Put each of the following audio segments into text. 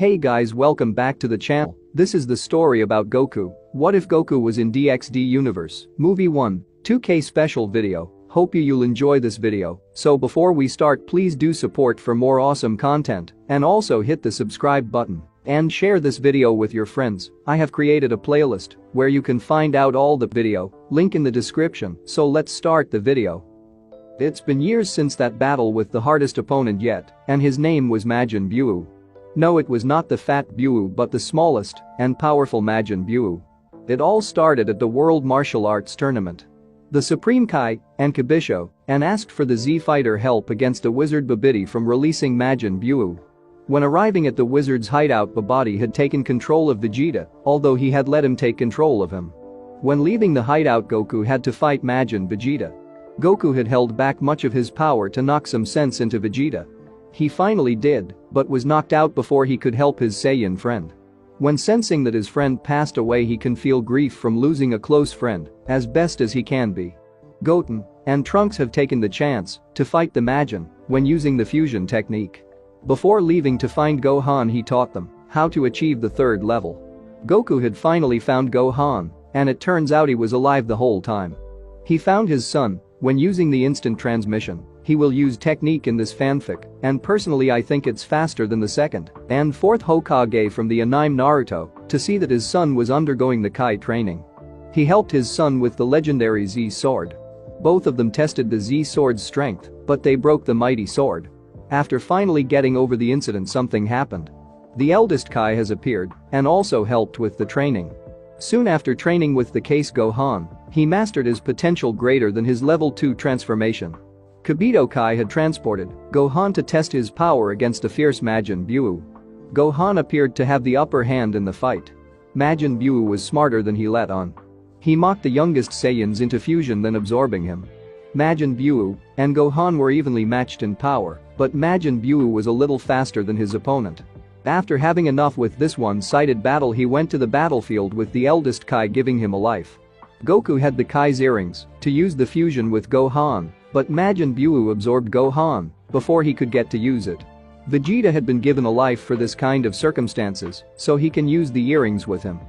Hey guys, welcome back to the channel. This is the story about Goku. What if Goku was in DxD Universe? Movie 1, 2K special video. Hope you'll enjoy this video. So before we start, please do support for more awesome content and also hit the subscribe button and share this video with your friends. I have created a playlist where you can find out all the video, link in the description. So let's start the video. It's been years since that battle with the hardest opponent yet, and his name was Majin Buu. No, it was not the fat Buu but the smallest and powerful Majin Buu. It all started at the World Martial Arts Tournament. The Supreme Kai and Kibisho and asked for the Z-Fighter help against a wizard Babidi from releasing Majin Buu. When arriving at the wizard's hideout, Babidi had taken control of Vegeta, although he had let him take control of him. When leaving the hideout, Goku had to fight Majin Vegeta. Goku had held back much of his power to knock some sense into Vegeta. He finally did, but was knocked out before he could help his Saiyan friend. When sensing that his friend passed away, he can feel grief from losing a close friend, as best as he can be. Goten and Trunks have taken the chance to fight the Majin when using the fusion technique. Before leaving to find Gohan, he taught them how to achieve the third level. Goku had finally found Gohan, and it turns out he was alive the whole time. He found his son when using the instant transmission. He will use technique in this fanfic, and personally I think it's faster than the second and fourth Hokage from the anime Naruto to see that his son was undergoing the Kai training. He helped his son with the legendary Z sword. Both of them tested the Z sword's strength, but they broke the mighty sword. After finally getting over the incident, something happened. The eldest Kai has appeared and also helped with the training. Soon after training with the case Gohan, he mastered his potential greater than his level 2 transformation. Kibito Kai had transported Gohan to test his power against a fierce Majin Buu. Gohan appeared to have the upper hand in the fight. Majin Buu was smarter than he let on. He mocked the youngest Saiyans into fusion, then absorbing him. Majin Buu and Gohan were evenly matched in power, but Majin Buu was a little faster than his opponent. After having enough with this one-sided battle, he went to the battlefield with the eldest Kai giving him a life. Goku had the Kai's earrings to use the fusion with Gohan, but Majin Buu absorbed Gohan before he could get to use it. Vegeta had been given a life for this kind of circumstances, so he can use the earrings with him.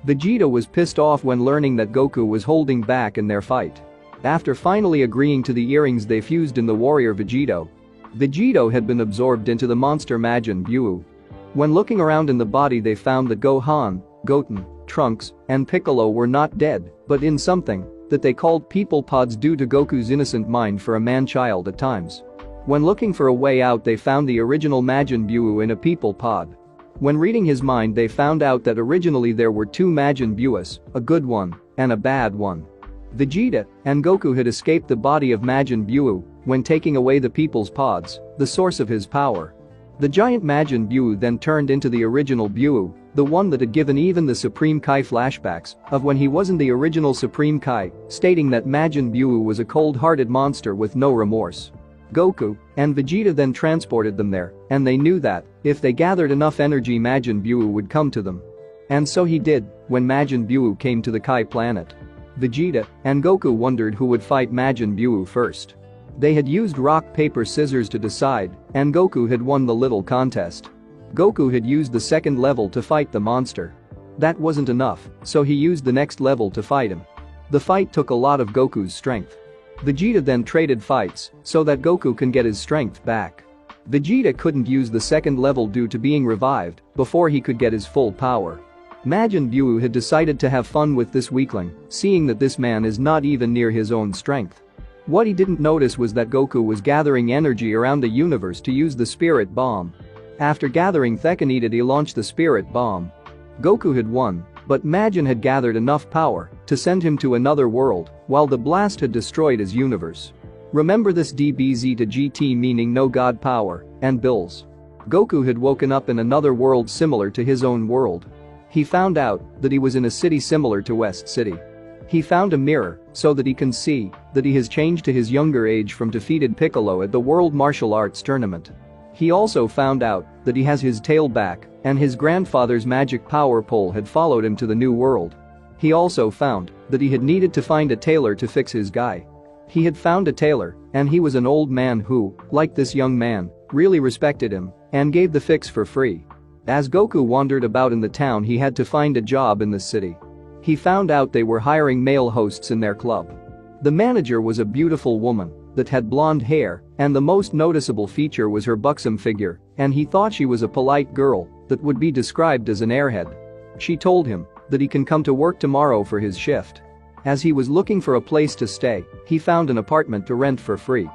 Vegeta was pissed off when learning that Goku was holding back in their fight. After finally agreeing to the earrings, they fused in the warrior Vegito. Vegito had been absorbed into the monster Majin Buu. When looking around in the body, they found that Gohan, Goten, Trunks, and Piccolo were not dead, but in something that they called people pods due to Goku's innocent mind for a man-child at times. When looking for a way out, they found the original Majin Buu in a people pod. When reading his mind, they found out that originally there were two Majin Buus, a good one and a bad one. Vegeta and Goku had escaped the body of Majin Buu when taking away the people's pods, the source of his power. The giant Majin Buu then turned into the original Buu, the one that had given even the Supreme Kai flashbacks of when he wasn't the original Supreme Kai, stating that Majin Buu was a cold-hearted monster with no remorse. Goku and Vegeta then transported them there, and they knew that if they gathered enough energy, Majin Buu would come to them. And so he did when Majin Buu came to the Kai planet. Vegeta and Goku wondered who would fight Majin Buu first. They had used rock, paper, scissors to decide, and Goku had won the little contest. Goku had used the second level to fight the monster. That wasn't enough, so he used the next level to fight him. The fight took a lot of Goku's strength. Vegeta then traded fights so that Goku can get his strength back. Vegeta couldn't use the second level due to being revived before he could get his full power. Majin Buu had decided to have fun with this weakling, seeing that this man is not even near his own strength. What he didn't notice was that Goku was gathering energy around the universe to use the spirit bomb. After gathering Thekanidid, he launched the spirit bomb. Goku had won, but Majin had gathered enough power to send him to another world, while the blast had destroyed his universe. Remember this DBZ to GT, meaning no god power and bills. Goku had woken up in another world similar to his own world. He found out that he was in a city similar to West City. He found a mirror so that he can see that he has changed to his younger age from defeated Piccolo at the World Martial Arts Tournament. He also found out that he has his tail back and his grandfather's magic power pole had followed him to the new world. He also found that he had needed to find a tailor to fix his guy. He had found a tailor, and he was an old man who, like this young man, really respected him and gave the fix for free. As Goku wandered about in the town, he had to find a job in the city. He found out they were hiring male hosts in their club. The manager was a beautiful woman that had blonde hair, and the most noticeable feature was her buxom figure, and he thought she was a polite girl that would be described as an airhead. She told him that he can come to work tomorrow for his shift. As he was looking for a place to stay, he found an apartment to rent for free.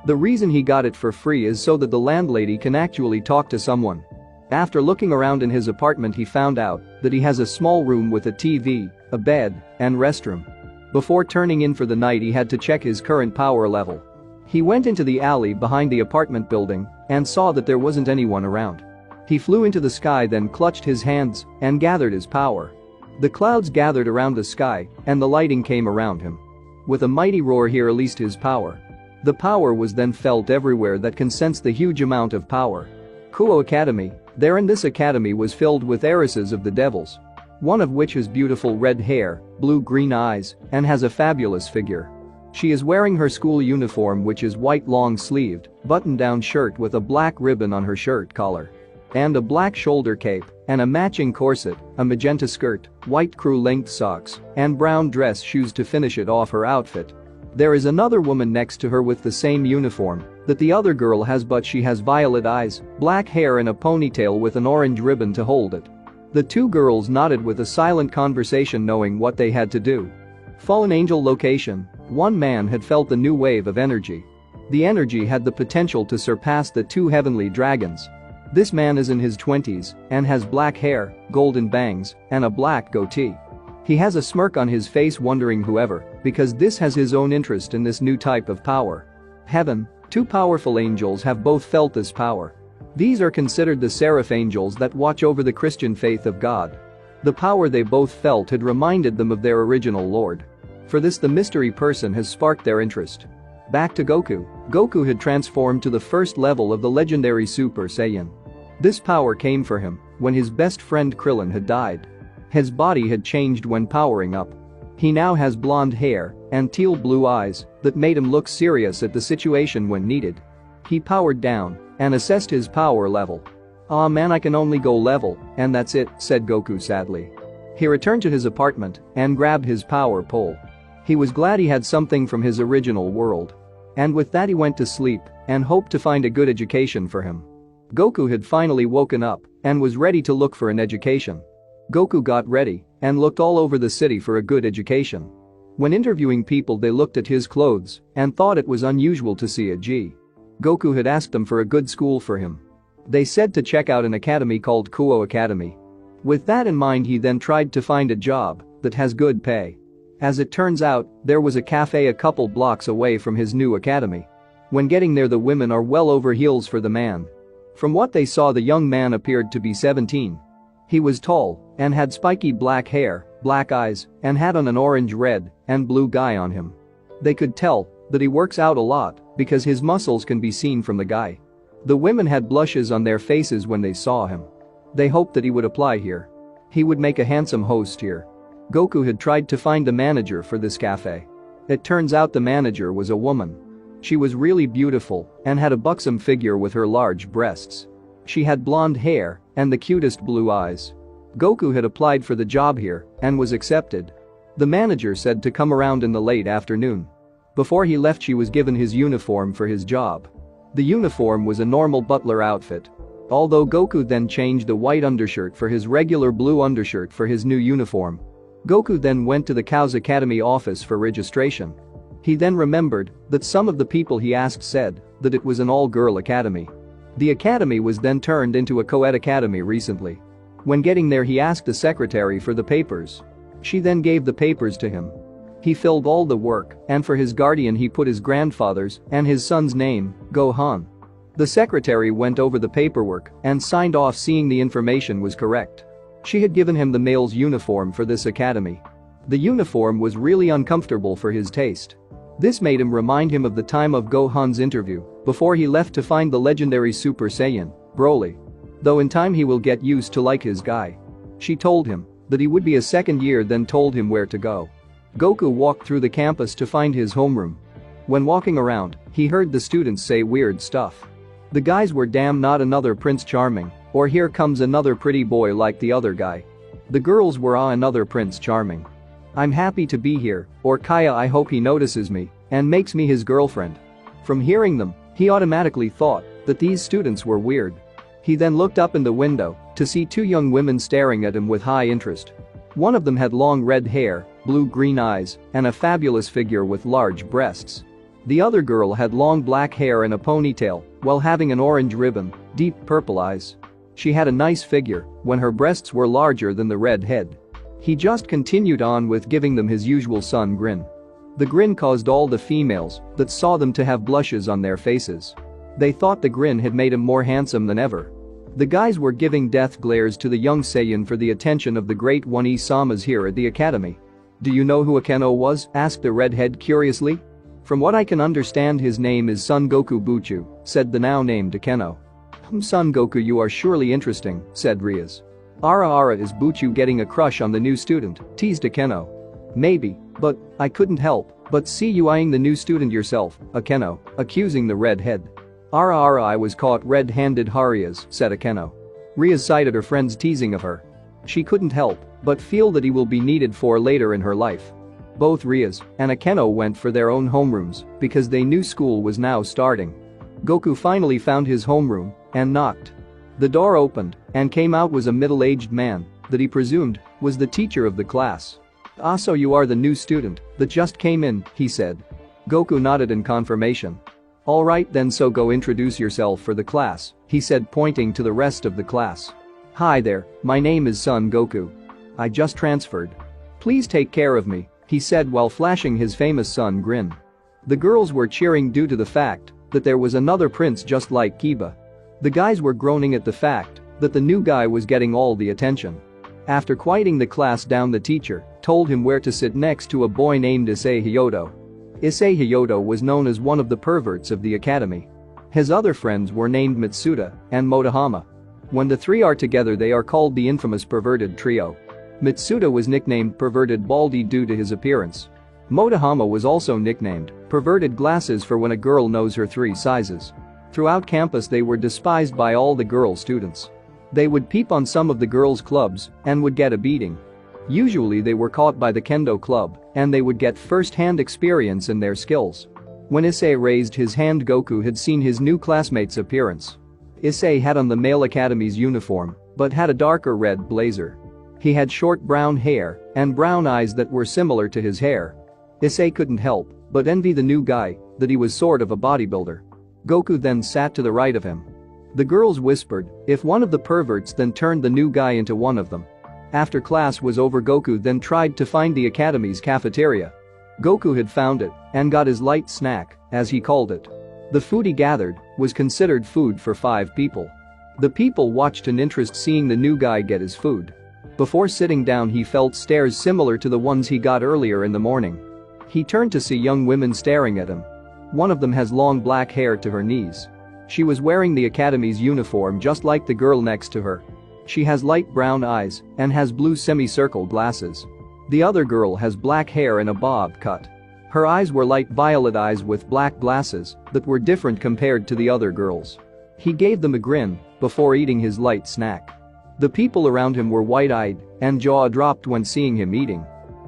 The reason he got it for free is so that the landlady can actually talk to someone. After looking around in his apartment, he found out that he has a small room with a TV, a bed, and restroom. Before turning in for the night, he had to check his current power level. He went into the alley behind the apartment building and saw that there wasn't anyone around. He flew into the sky, then clutched his hands and gathered his power. The clouds gathered around the sky and the lighting came around him. With a mighty roar, he released his power. The power was then felt everywhere that can sense the huge amount of power. Kuoh Academy. There in this academy was filled with heiresses of the devils. One of which has beautiful red hair, blue-green eyes, and has a fabulous figure. She is wearing her school uniform, which is white long-sleeved, button-down shirt with a black ribbon on her shirt collar. And a black shoulder cape, and a matching corset, a magenta skirt, white crew-length socks, and brown dress shoes to finish it off her outfit. There is another woman next to her with the same uniform that the other girl has, but she has violet eyes, black hair and a ponytail with an orange ribbon to hold it. The two girls nodded with a silent conversation, knowing what they had to do. Fallen Angel location. One man had felt the new wave of energy. The energy had the potential to surpass the two heavenly dragons. This man is in his 20s and has black hair, golden bangs, and a black goatee. He has a smirk on his face, wondering whoever, because this has his own interest in this new type of power. Heaven. Two powerful angels have both felt this power. These are considered the seraph angels that watch over the Christian faith of God. The power they both felt had reminded them of their original Lord. For this, the mystery person has sparked their interest. Back to Goku. Goku had transformed to the first level of the legendary Super Saiyan. This power came for him when his best friend Krillin had died. His body had changed when powering up. He now has blonde hair and teal blue eyes that made him look serious at the situation when needed. He powered down and assessed his power level. "Aw man, I can only go level, and that's it," said Goku sadly. He returned to his apartment and grabbed his power pole. He was glad he had something from his original world. And with that, he went to sleep and hoped to find a good education for him. Goku had finally woken up and was ready to look for an education. Goku got ready and looked all over the city for a good education. When interviewing people, they looked at his clothes and thought it was unusual to see a G. Goku had asked them for a good school for him. They said to check out an academy called Kuoh Academy. With that in mind, he then tried to find a job that has good pay. As it turns out, there was a cafe a couple blocks away from his new academy. When getting there, the women are well over heels for the man. From what they saw, the young man appeared to be 17. He was tall and had spiky black hair, black eyes, and had on an orange, red, and blue guy on him. They could tell that he works out a lot because his muscles can be seen from the guy. The women had blushes on their faces when they saw him. They hoped that he would apply here. He would make a handsome host here. Goku had tried to find the manager for this cafe. It turns out the manager was a woman. She was really beautiful and had a buxom figure with her large breasts. She had blonde hair and the cutest blue eyes. Goku had applied for the job here and was accepted. The manager said to come around in the late afternoon. Before he left, she was given his uniform for his job. The uniform was a normal butler outfit. Although Goku then changed the white undershirt for his regular blue undershirt for his new uniform. Goku then went to the Kuoh Academy office for registration. He then remembered that some of the people he asked said that it was an all-girl academy. The academy was then turned into a co-ed academy recently. When getting there, he asked the secretary for the papers. She then gave the papers to him. He filled all the work, and for his guardian he put his grandfather's and his son's name, Gohan. The secretary went over the paperwork and signed off, seeing the information was correct. She had given him the male's uniform for this academy. The uniform was really uncomfortable for his taste. This made him remind him of the time of Gohan's interview before he left to find the legendary Super Saiyan, Broly. Though in time he will get used to like his guy. She told him that he would be a second year, then told him where to go. Goku walked through the campus to find his homeroom. When walking around, he heard the students say weird stuff. The guys were "Damn, not another Prince Charming," or here comes another pretty boy like the other guy. The girls were another Prince Charming. I'm happy to be here, or Kaya I hope he notices me and makes me his girlfriend. From hearing them, he automatically thought that these students were weird. He then looked up in the window to see two young women staring at him with high interest. One of them had long red hair, blue-green eyes, and a fabulous figure with large breasts. The other girl had long black hair and a ponytail, while having an orange ribbon, deep purple eyes. She had a nice figure when her breasts were larger than the red head. He just continued on with giving them his usual sun grin. The grin caused all the females that saw them to have blushes on their faces. They thought the grin had made him more handsome than ever. The guys were giving death glares to the young Saiyan for the attention of the great one Isamas here at the academy. Do you know who Akeno was? Asked the redhead curiously. From what I can understand his name is Son Goku Buchu, said the now named Akeno. Son Goku, you are surely interesting, said Rias. Ara is Buchu getting a crush on the new student, teased Akeno. Maybe, but I couldn't help but see you eyeing the new student yourself, Akeno, accusing the redhead. Ara I was caught red-handed Rias, said Akeno. Rias cited her friend's teasing of her. She couldn't help but feel that he will be needed for later in her life. Both Rias and Akeno went for their own homerooms because they knew school was now starting. Goku finally found his homeroom and knocked. The door opened and came out was a middle-aged man that he presumed was the teacher of the class. So you are the new student that just came in, he said. Goku nodded in confirmation. Alright then, so go introduce yourself for the class, he said, pointing to the rest of the class. Hi there, my name is Son Goku. I just transferred. Please take care of me, he said while flashing his famous sun grin. The girls were cheering due to the fact that there was another prince just like Kiba. The guys were groaning at the fact that the new guy was getting all the attention. After quieting the class down, the teacher told him where to sit next to a boy named Issei Hyodo. Issei Hyodo was known as one of the perverts of the academy. His other friends were named Mitsuda and Motohama. When the three are together they are called the infamous perverted trio. Mitsuda was nicknamed Perverted Baldy due to his appearance. Motohama was also nicknamed Perverted Glasses for when a girl knows her three sizes. Throughout campus they were despised by all the girl students. They would peep on some of the girls' clubs and would get a beating. Usually they were caught by the kendo club and they would get first-hand experience in their skills. When Issei raised his hand, Goku had seen his new classmate's appearance. Issei had on the male academy's uniform but had a darker red blazer. He had short brown hair and brown eyes that were similar to his hair. Issei couldn't help but envy the new guy that he was sort of a bodybuilder. Goku then sat to the right of him. The girls whispered if one of the perverts then turned the new guy into one of them. After class was over, Goku then tried to find the academy's cafeteria. Goku had found it and got his light snack, as he called it. The food he gathered was considered food for 5 people. The people watched in interest seeing the new guy get his food. Before sitting down he felt stares similar to the ones he got earlier in the morning. He turned to see young women staring at him. One of them has long black hair to her knees. She was wearing the academy's uniform just like the girl next to her. She has light brown eyes and has blue semicircle glasses. The other girl has black hair and a bob cut. Her eyes were light violet eyes with black glasses that were different compared to the other girls. He gave them a grin before eating his light snack. The people around him were wide-eyed and jaw-dropped when seeing him eating.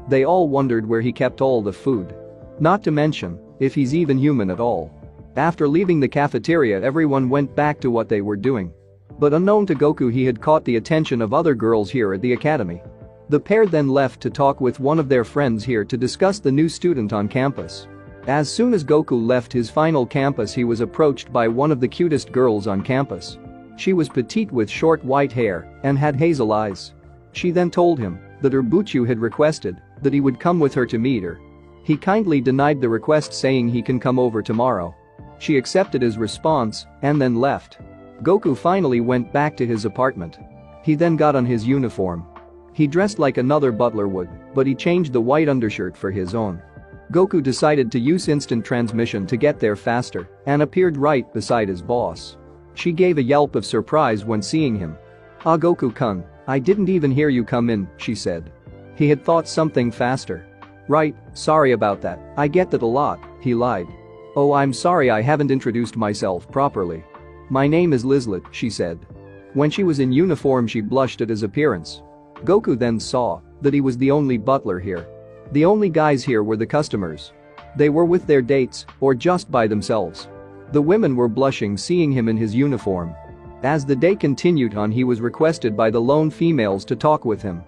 They all wondered where he kept all the food. Not to mention if he's even human at all. After leaving the cafeteria, everyone went back to what they were doing. But unknown to Goku, he had caught the attention of other girls here at the academy. The pair then left to talk with one of their friends here to discuss the new student on campus. As soon as Goku left his final campus, he was approached by one of the cutest girls on campus. She was petite with short white hair and had hazel eyes. She then told him that her Buchu had requested that he would come with her to meet her. He kindly denied the request, saying he can come over tomorrow. She accepted his response and then left. Goku finally went back to his apartment. He then got on his uniform. He dressed like another butler would, but he changed the white undershirt for his own. Goku decided to use instant transmission to get there faster and appeared right beside his boss. She gave a yelp of surprise when seeing him. "Ah, Goku-kun, I didn't even hear you come in," she said. He had thought something faster. "Right, sorry about that, I get that a lot," he lied. "Oh, I'm sorry I haven't introduced myself properly. My name is Lizlet," she said. When she was in uniform she blushed at his appearance. Goku then saw that he was the only butler here. The only guys here were the customers. They were with their dates or just by themselves. The women were blushing seeing him in his uniform. As the day continued on he was requested by the lone females to talk with him.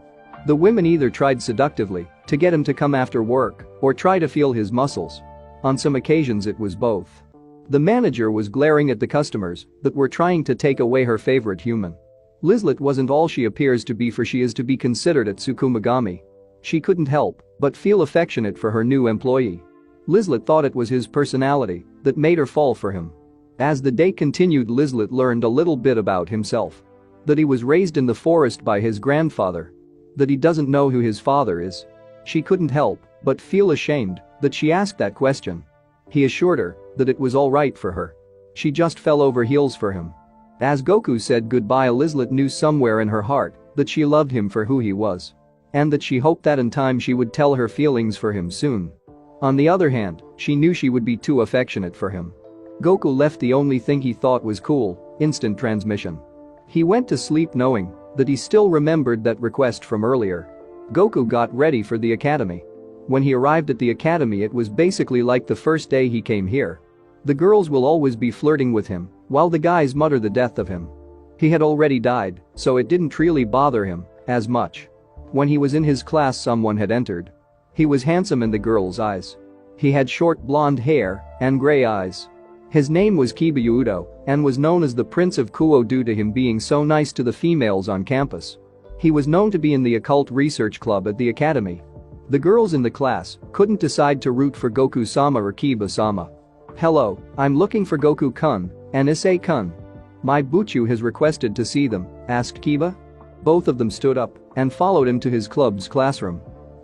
The women either tried seductively to get him to come after work or try to feel his muscles. On some occasions it was both. The manager was glaring at the customers that were trying to take away her favorite human. Lizlet wasn't all she appears to be, for she is to be considered at Tsukumagami. She couldn't help but feel affectionate for her new employee. Lizlet thought it was his personality that made her fall for him. As the day continued Lizlet learned a little bit about himself. That he was raised in the forest by his grandfather. That he doesn't know who his father is. She couldn't help but feel ashamed that she asked that question. He assured her that it was all right for her. She just fell over heels for him. As Goku said goodbye, Lizlet knew somewhere in her heart that she loved him for who he was. And that she hoped that in time she would tell her feelings for him soon. On the other hand, she knew she would be too affectionate for him. Goku left the only thing he thought was cool, instant transmission. He went to sleep knowing that he still remembered that request from earlier. Goku got ready for the academy. When he arrived at the academy it was basically like the first day he came here. The girls will always be flirting with him, while the guys mutter the death of him. He had already died, so it didn't really bother him as much. When he was in his class someone had entered. He was handsome in the girls' eyes. He had short blonde hair and gray eyes. His name was Kiba Udo and was known as the Prince of Kuoh due to him being so nice to the females on campus. He was known to be in the occult research club at the academy. The girls in the class couldn't decide to root for Goku-sama or Kiba-sama. "Hello, I'm looking for Goku-kun and Issei-kun. My Buchu has requested to see them," asked Kiba. Both of them stood up and followed him to his club's classroom.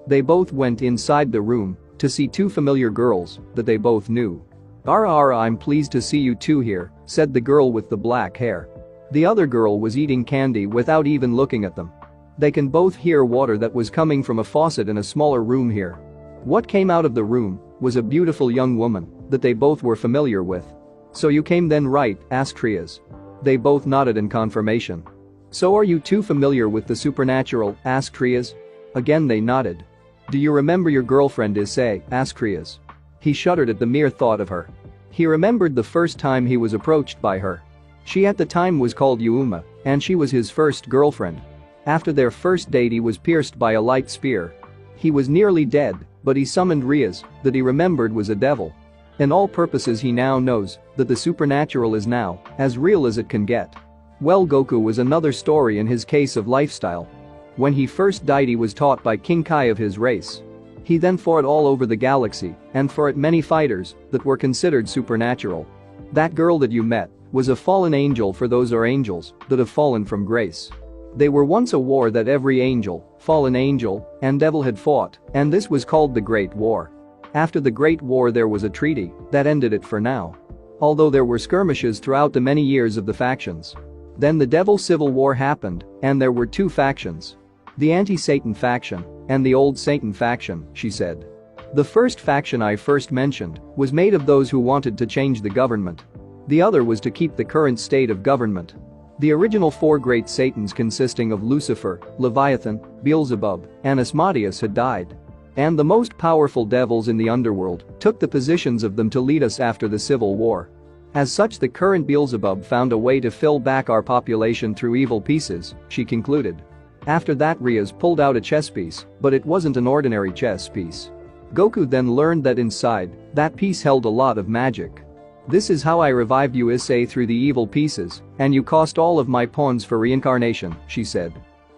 They both went inside the room to see two familiar girls that they both knew. "Ara, I'm pleased to see you two here," said the girl with the black hair. The other girl was eating candy without even looking at them. They can both hear water that was coming from a faucet in a smaller room here. What came out of the room was a beautiful young woman that they both were familiar with. "So you came then, right?" asked Rias. They both nodded in confirmation. "So are you two familiar with the supernatural?" asked Rias. Again they nodded. "Do you remember your girlfriend Issei?" asked Rias. He shuddered at the mere thought of her. He remembered the first time he was approached by her. She at the time was called Yuma, and she was his first girlfriend. After their first date he was pierced by a light spear. He was nearly dead, but he summoned Rias that he remembered was a devil. In all purposes he now knows that the supernatural is now as real as it can get. Well, Goku was another story in his case of lifestyle. When he first died he was taught by King Kai of his race. He then fought all over the galaxy and fought many fighters that were considered supernatural. That girl that you met was a fallen angel, for those are angels that have fallen from grace. They were once a war that every angel, fallen angel, and devil had fought, and this was called the Great War. After the Great War there was a treaty that ended it for now. Although there were skirmishes throughout the many years of the factions. Then the Devil Civil War happened, and there were two factions. The anti-Satan faction and the old Satan faction, she said. The first faction I first mentioned was made of those who wanted to change the government. The other was to keep the current state of government. The original four great Satans consisting of Lucifer, Leviathan, Beelzebub, and Asmodeus had died. And the most powerful devils in the underworld took the positions of them to lead us after the Civil War. As such, the current Beelzebub found a way to fill back our population through evil pieces, she concluded. After that Rias pulled out a chess piece, but it wasn't an ordinary chess piece. Goku then learned that inside that piece held a lot of magic. "This is how I revived you, Issei, through the evil pieces, and you cost all of my pawns for reincarnation," she said.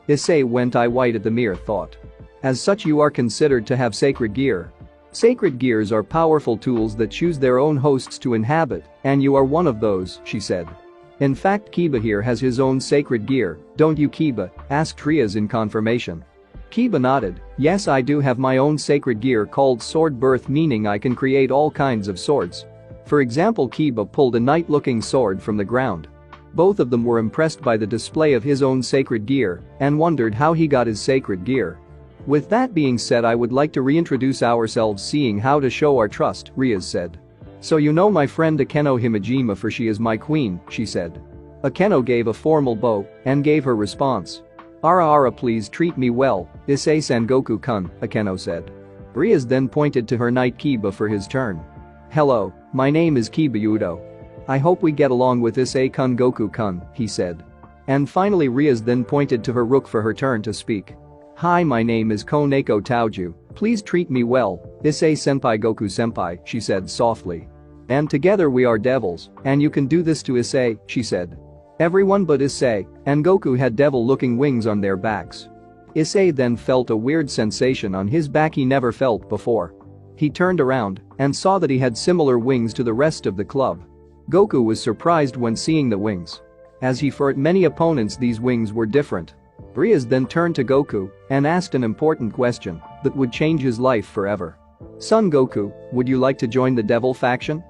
Issei went white at the mere thought. "As such you are considered to have sacred gear. Sacred gears are powerful tools that choose their own hosts to inhabit, and you are one of those," she said. "In fact, Kiba here has his own sacred gear, don't you, Kiba?" asked Rias in confirmation. Kiba nodded. "Yes, I do have my own sacred gear called Sword Birth, meaning I can create all kinds of swords. For example, Kiba pulled a knight-looking sword from the ground. Both of them were impressed by the display of his own sacred gear and wondered how he got his sacred gear. "With that being said, I would like to reintroduce ourselves, seeing how to show our trust," Rias said. "So you know my friend Akeno Himejima, for she is my queen," she said. Akeno gave a formal bow and gave her response. Ara ara, please treat me well, Issei Sengoku-kun, Akeno said. Rias then pointed to her knight Kiba for his turn. Hello, my name is Kiba Udo. I hope we get along with Issei-kun Goku-kun, he said. And finally Rias then pointed to her rook for her turn to speak. Hi, my name is Koneko Taoju, please treat me well, Issei-senpai Goku-senpai, she said softly. And together we are devils, and you can do this to Issei, she said. Everyone but Issei and Goku had devil-looking wings on their backs. Issei then felt a weird sensation on his back he never felt before. He turned around and saw that he had similar wings to the rest of the club. Goku was surprised when seeing the wings. As he fought many opponents, these wings were different. Rias then turned to Goku and asked an important question that would change his life forever. Son Goku, would you like to join the devil faction?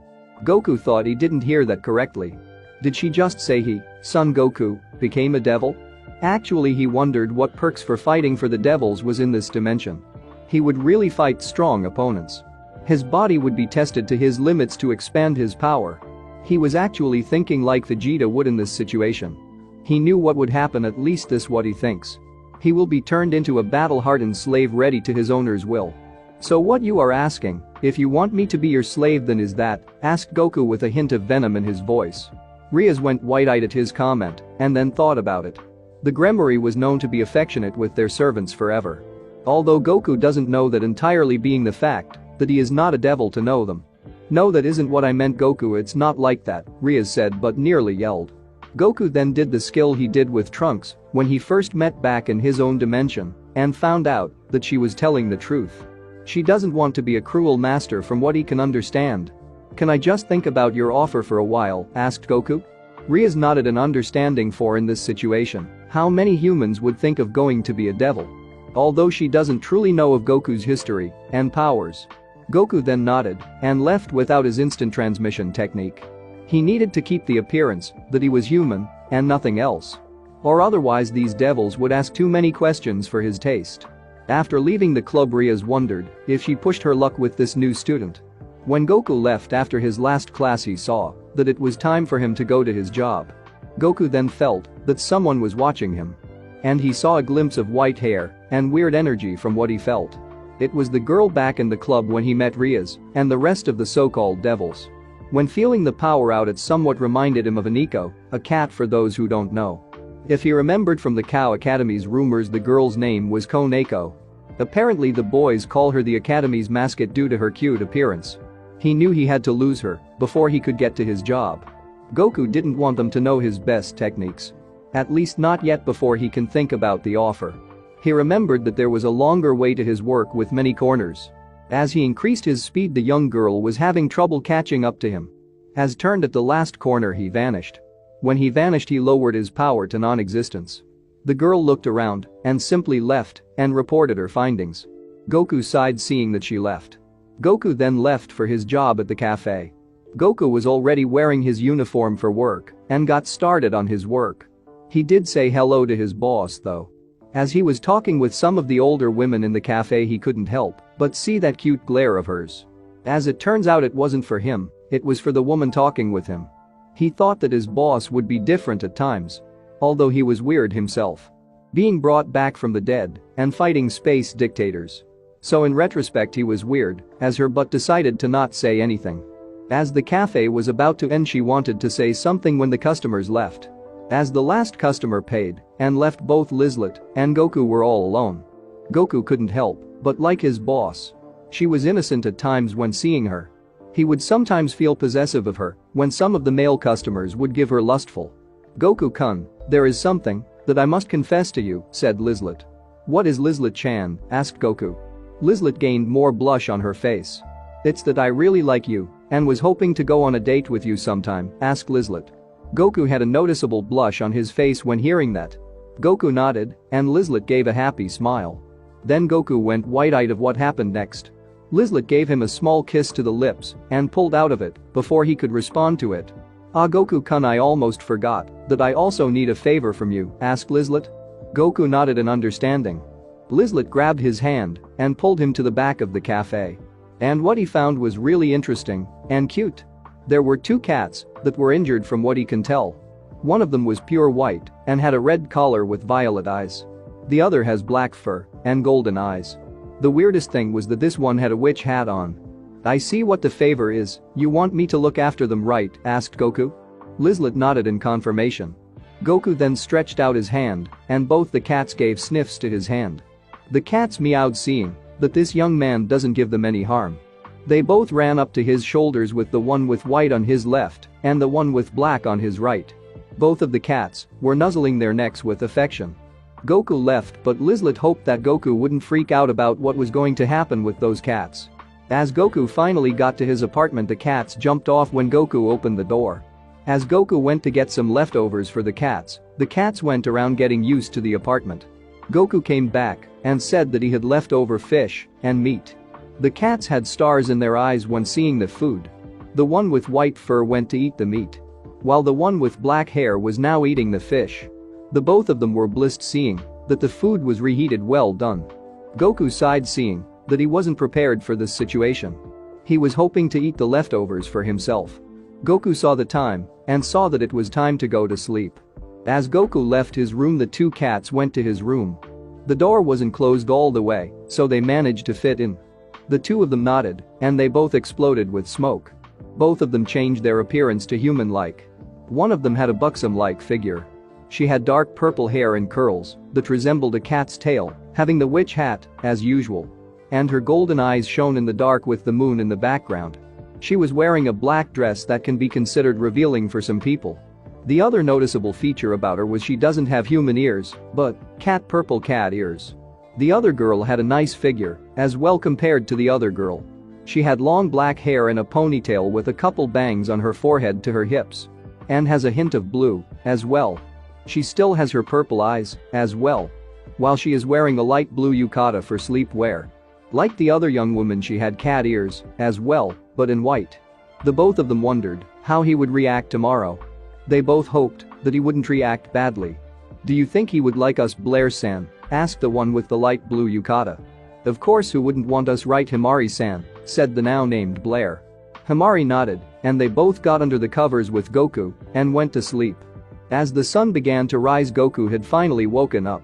Goku thought he didn't hear that correctly. Did she just say he, Son Goku, became a devil? Actually, he wondered what perks for fighting for the devils was in this dimension. He would really fight strong opponents. His body would be tested to his limits to expand his power. He was actually thinking like Vegeta would in this situation. He knew what would happen, at least this what he thinks. He will be turned into a battle-hardened slave ready to his owner's will. So what you are asking, if you want me to be your slave then is that, asked Goku with a hint of venom in his voice. Rias went wide-eyed at his comment and then thought about it. The Gremory was known to be affectionate with their servants forever. Although Goku doesn't know that entirely, being the fact that he is not a devil to know them. No, that isn't what I meant, Goku, it's not like that, Rias said but nearly yelled. Goku then did the skill he did with Trunks when he first met back in his own dimension and found out that she was telling the truth. She doesn't want to be a cruel master from what he can understand. Can I just think about your offer for a while, asked Goku. Rias nodded in understanding, for in this situation, how many humans would think of going to be a devil? Although she doesn't truly know of Goku's history and powers. Goku then nodded and left without his instant transmission technique. He needed to keep the appearance that he was human and nothing else. Or otherwise these devils would ask too many questions for his taste. After leaving the club, Rias wondered if she pushed her luck with this new student. When Goku left after his last class, he saw that it was time for him to go to his job. Goku then felt that someone was watching him. And he saw a glimpse of white hair and weird energy from what he felt. It was the girl back in the club when he met Rias and the rest of the so-called devils. When feeling the power out, it somewhat reminded him of Aniko, a cat for those who don't know. If he remembered from the Kuoh Academy's rumors, the girl's name was Koneko. Apparently the boys call her the Academy's mascot due to her cute appearance. He knew he had to lose her before he could get to his job. Goku didn't want them to know his best techniques. At least not yet, before he can think about the offer. He remembered that there was a longer way to his work with many corners. As he increased his speed, the young girl was having trouble catching up to him. As turned at the last corner, he vanished. When he vanished, he lowered his power to non-existence. The girl looked around and simply left and reported her findings. Goku sighed seeing that she left. Goku then left for his job at the cafe. Goku was already wearing his uniform for work and got started on his work. He did say hello to his boss though. As he was talking with some of the older women in the cafe, he couldn't help but see that cute glare of hers. As it turns out, it wasn't for him, it was for the woman talking with him. He thought that his boss would be different at times. Although he was weird himself. Being brought back from the dead and fighting space dictators. So in retrospect he was weird, as her but decided to not say anything. As the cafe was about to end, she wanted to say something when the customers left. As the last customer paid and left, both Lizlet and Goku were all alone. Goku couldn't help but like his boss. She was innocent at times when seeing her. He would sometimes feel possessive of her when some of the male customers would give her lustful. Goku-kun, there is something that I must confess to you, said Lizlet. What is, Lizlet-chan? Asked Goku. Lizlet gained more blush on her face. It's that I really like you and was hoping to go on a date with you sometime, asked Lizlet. Goku had a noticeable blush on his face when hearing that. Goku nodded and Lizlet gave a happy smile. Then Goku went wide-eyed of what happened next. Lizlet gave him a small kiss to the lips and pulled out of it before he could respond to it. Ah, Goku-kun, I almost forgot that I also need a favor from you, asked Lizlet. Goku nodded in understanding. Lizlet grabbed his hand and pulled him to the back of the cafe. And what he found was really interesting and cute. There were two cats that were injured from what he can tell. One of them was pure white and had a red collar with violet eyes. The other has black fur and golden eyes. The weirdest thing was that this one had a witch hat on. I see what the favor is, you want me to look after them, right? Asked Goku. Lizlet nodded in confirmation. Goku then stretched out his hand and both the cats gave sniffs to his hand. The cats meowed, seeing that this young man doesn't give them any harm. They both ran up to his shoulders, with the one with white on his left and the one with black on his right. Both of the cats were nuzzling their necks with affection. Goku left, but Lizlet hoped that Goku wouldn't freak out about what was going to happen with those cats. As Goku finally got to his apartment, the cats jumped off when Goku opened the door. As Goku went to get some leftovers for the cats went around getting used to the apartment. Goku came back and said that he had leftover fish and meat. The cats had stars in their eyes when seeing the food. The one with white fur went to eat the meat, while the one with black hair was now eating the fish. The both of them were blissed, seeing that the food was reheated well done. Goku sighed, seeing that he wasn't prepared for this situation. He was hoping to eat the leftovers for himself. Goku saw the time and saw that it was time to go to sleep. As Goku left his room, the two cats went to his room. The door wasn't closed all the way, so they managed to fit in. The two of them nodded and they both exploded with smoke. Both of them changed their appearance to human-like. One of them had a buxom-like figure. She had dark purple hair and curls that resembled a cat's tail, having the witch hat, as usual. And her golden eyes shone in the dark with the moon in the background. She was wearing a black dress that can be considered revealing for some people. The other noticeable feature about her was she doesn't have human ears, but purple cat ears. The other girl had a nice figure as well compared to the other girl. She had long black hair and a ponytail with a couple bangs on her forehead to her hips. And has a hint of blue as well. She still has her purple eyes as well. While she is wearing a light blue yukata for sleepwear. Like the other young woman, she had cat ears as well, but in white. The both of them wondered how he would react tomorrow. They both hoped that he wouldn't react badly. Do you think he would like us, Blair-san? Asked the one with the light blue yukata. Of course, who wouldn't want us, right, Himari-san? Said the now named Blair. Himari nodded and they both got under the covers with Goku and went to sleep. As the sun began to rise, Goku had finally woken up.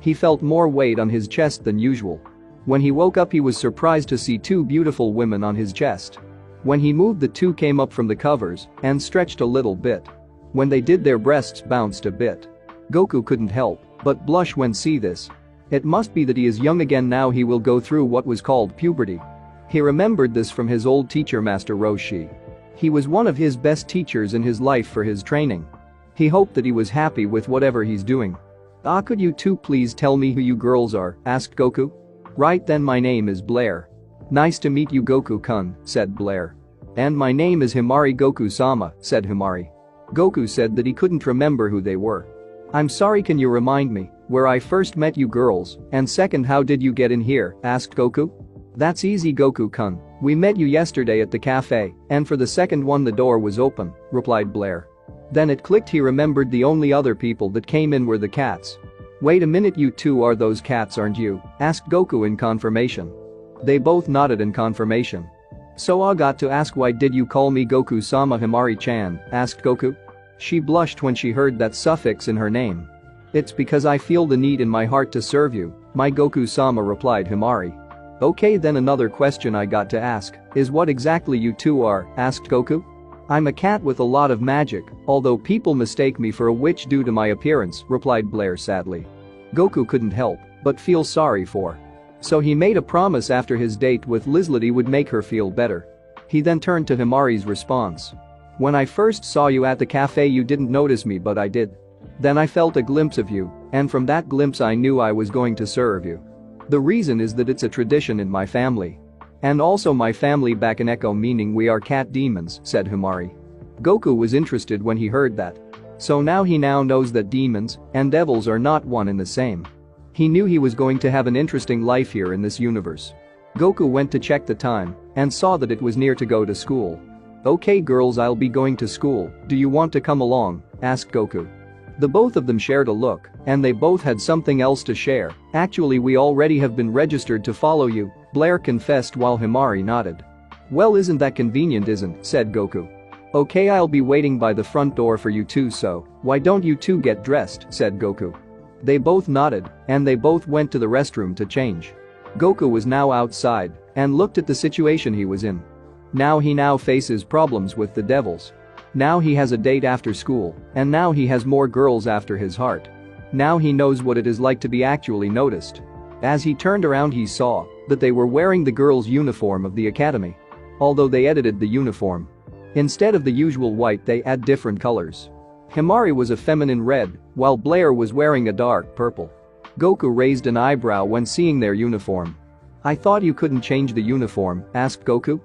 He felt more weight on his chest than usual. When he woke up, he was surprised to see two beautiful women on his chest. When he moved, the two came up from the covers and stretched a little bit. When they did, their breasts bounced a bit. Goku couldn't help but blush when see this. It must be that he is young again now. He will go through what was called puberty. He remembered this from his old teacher, Master Roshi. He was one of his best teachers in his life for his training. He hoped that he was happy with whatever he's doing. Could you two please tell me who you girls are? Asked Goku. Right then, my name is Blair. Nice to meet you, Goku-kun, said Blair. And my name is Himari, Goku-sama, said Himari. Goku said that he couldn't remember who they were. I'm sorry, can you remind me where I first met you girls, and second, how did you get in here? Asked Goku. That's easy, Goku-kun. We met you yesterday at the cafe, and for the second one the door was open, replied Blair. Then it clicked, he remembered the only other people that came in were the cats. Wait a minute, you two are those cats, aren't you? Asked Goku in confirmation. They both nodded in confirmation. So I got to ask, why did you call me Goku-sama? Himari-chan, asked Goku. She blushed when she heard that suffix in her name. It's because I feel the need in my heart to serve you, my Goku-sama, replied Himari. Okay, then another question I got to ask is what exactly you two are, asked Goku. I'm a cat with a lot of magic, although people mistake me for a witch due to my appearance, replied Blair sadly. Goku couldn't help but feel sorry for. So he made a promise after his date with Lizlet he would make her feel better. He then turned to Himari's response. When I first saw you at the cafe you didn't notice me, but I did. Then I felt a glimpse of you, and from that glimpse I knew I was going to serve you. The reason is that it's a tradition in my family. And also my family back in Echo, meaning we are cat demons, said Himari. Goku was interested when he heard that. So now he knows that demons and devils are not one and the same. He knew he was going to have an interesting life here in this universe. Goku went to check the time and saw that it was near to go to school. Okay girls, I'll be going to school, do you want to come along? Asked Goku. The both of them shared a look, and they both had something else to share. Actually, we already have been registered to follow you, Blair confessed while Himari nodded. Well, isn't that convenient, said Goku. "Okay, I'll be waiting by the front door for you two, so why don't you two get dressed," said Goku. They both nodded, and they both went to the restroom to change. Goku was now outside and looked at the situation he was in. Now he faces problems with the devils. Now he has a date after school, and now he has more girls after his heart. Now he knows what it is like to be actually noticed. As he turned around, he saw that they were wearing the girls' uniform of the academy. Although they edited the uniform. Instead of the usual white, they add different colors. Himari was a feminine red, while Blair was wearing a dark purple. Goku raised an eyebrow when seeing their uniform. "I thought you couldn't change the uniform," asked Goku.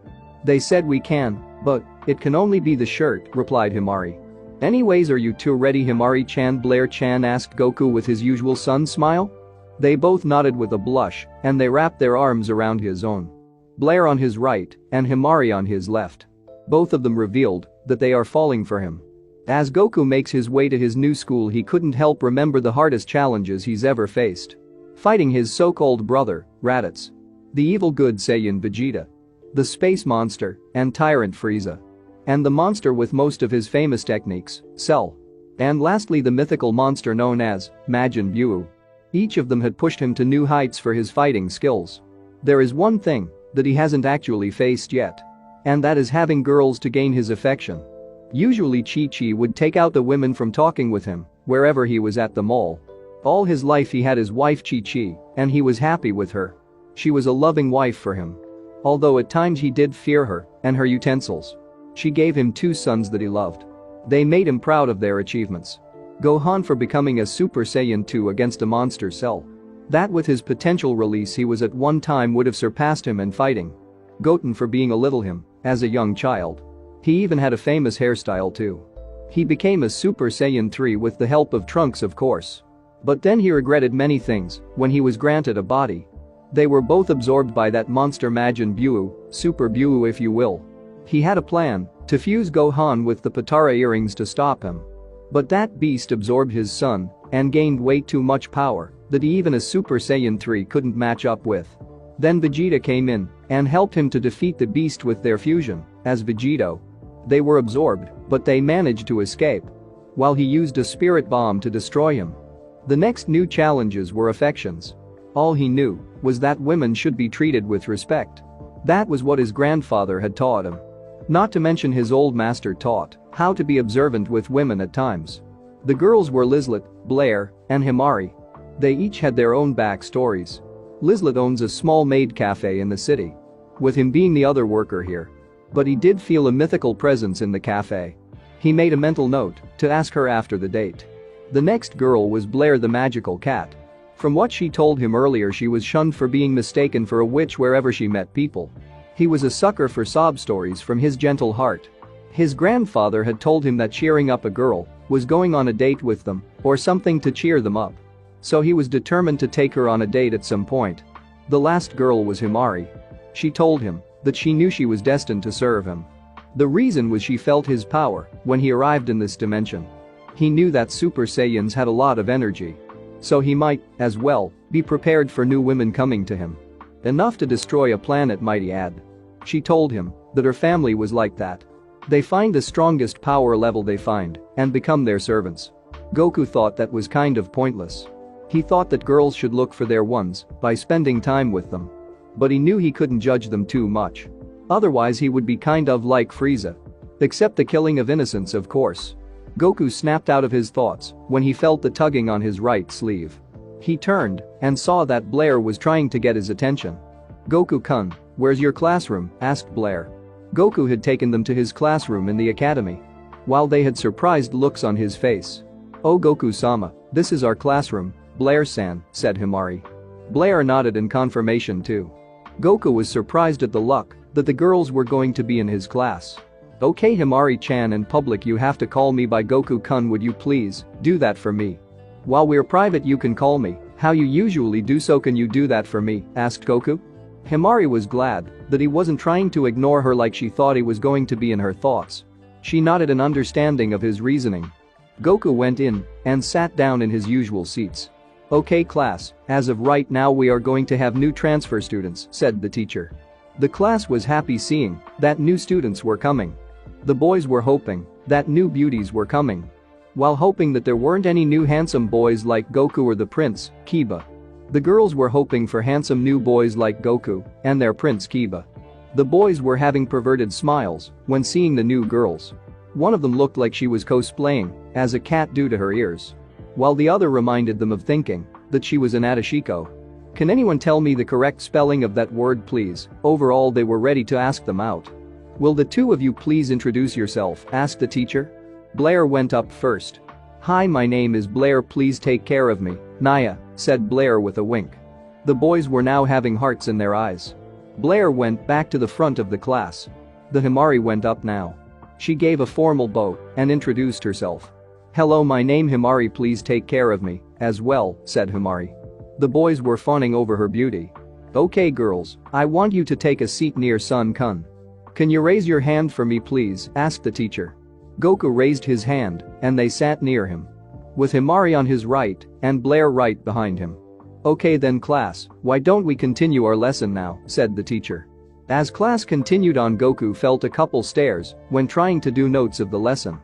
"They said we can, but it can only be the shirt," replied Himari. "Anyways, are you two ready, Himari-chan?" Blair-chan asked Goku with his usual sun smile. They both nodded with a blush, and they wrapped their arms around his own. Blair on his right and Himari on his left. Both of them revealed that they are falling for him. As Goku makes his way to his new school, he couldn't help remember the hardest challenges he's ever faced. Fighting his so-called brother, Raditz. The evil good Saiyan Vegeta. The space monster and tyrant Frieza. And the monster with most of his famous techniques, Cell. And lastly, the mythical monster known as Majin Buu. Each of them had pushed him to new heights for his fighting skills. There is one thing that he hasn't actually faced yet. And that is having girls to gain his affection. Usually Chi-Chi would take out the women from talking with him wherever he was at the mall. All his life he had his wife Chi-Chi, and he was happy with her. She was a loving wife for him. Although at times he did fear her and her utensils. She gave him 2 sons that he loved. They made him proud of their achievements. Gohan for becoming a Super Saiyan 2 against a monster Cell. That with his potential release he was at one time would have surpassed him in fighting. Goten for being a little him, as a young child. He even had a famous hairstyle too. He became a Super Saiyan 3 with the help of Trunks, of course. But then he regretted many things when he was granted a body. They were both absorbed by that monster Majin Buu, Super Buu if you will. He had a plan to fuse Gohan with the Potara earrings to stop him. But that beast absorbed his son and gained way too much power that even a Super Saiyan 3 couldn't match up with. Then Vegeta came in and helped him to defeat the beast with their fusion as Vegito. They were absorbed, but they managed to escape. While he used a spirit bomb to destroy him. The next new challenges were affections. All he knew was that women should be treated with respect. That was what his grandfather had taught him. Not to mention his old master taught how to be observant with women at times. The girls were Lizlet, Blair, and Himari. They each had their own backstories. Lizlet owns a small maid cafe in the city. With him being the other worker here. But he did feel a mythical presence in the cafe. He made a mental note to ask her after the date. The next girl was Blair the magical cat. From what she told him earlier, she was shunned for being mistaken for a witch wherever she met people. He was a sucker for sob stories from his gentle heart. His grandfather had told him that cheering up a girl was going on a date with them or something to cheer them up. So he was determined to take her on a date at some point. The last girl was Himari. She told him that she knew she was destined to serve him. The reason was she felt his power when he arrived in this dimension. He knew that Super Saiyans had a lot of energy. So he might, as well, be prepared for new women coming to him. Enough to destroy a planet, might he add. She told him that her family was like that. They find the strongest power level they find and become their servants. Goku thought that was kind of pointless. He thought that girls should look for their ones by spending time with them. But he knew he couldn't judge them too much. Otherwise he would be kind of like Frieza. Except the killing of innocents, of course. Goku snapped out of his thoughts when he felt the tugging on his right sleeve. He turned and saw that Blair was trying to get his attention. "Goku-kun, where's your classroom?" asked Blair. Goku had taken them to his classroom in the academy. While they had surprised looks on his face. "Oh Goku-sama, this is our classroom, Blair-san," said Himari. Blair nodded in confirmation too. Goku was surprised at the luck that the girls were going to be in his class. "Okay Himari-chan, in public you have to call me by Goku-kun, would you please do that for me? While we're private you can call me how you usually do, so can you do that for me?" asked Goku. Himari was glad that he wasn't trying to ignore her like she thought he was going to be in her thoughts. She nodded in understanding of his reasoning. Goku went in and sat down in his usual seats. "Okay class, as of right now we are going to have new transfer students," said the teacher. The class was happy seeing that new students were coming. The boys were hoping that new beauties were coming. While hoping that there weren't any new handsome boys like Goku or the Prince, Kiba. The girls were hoping for handsome new boys like Goku and their Prince Kiba. The boys were having perverted smiles when seeing the new girls. One of them looked like she was cosplaying as a cat due to her ears, while the other reminded them of thinking that she was an Adashiko. Can anyone tell me the correct spelling of that word please? Overall they were ready to ask them out. Will the two of you please introduce yourself? Asked the teacher. Blair went up first. Hi, my name is Blair, please take care of me, Naya, said Blair with a wink. The boys were now having hearts in their eyes. Blair went back to the front of the class. The Himari went up now. She gave a formal bow and introduced herself. Hello, my name Himari, please take care of me as well, said Himari. The boys were fawning over her beauty. Okay girls, I want you to take a seat near Sun-kun. Can you raise your hand for me please? Asked the teacher. Goku raised his hand and they sat near him, with Himari on his right and Blair right behind him. Okay then class, why don't we continue our lesson now, said the teacher. As class continued on, Goku felt a couple stares when trying to do notes of the lesson.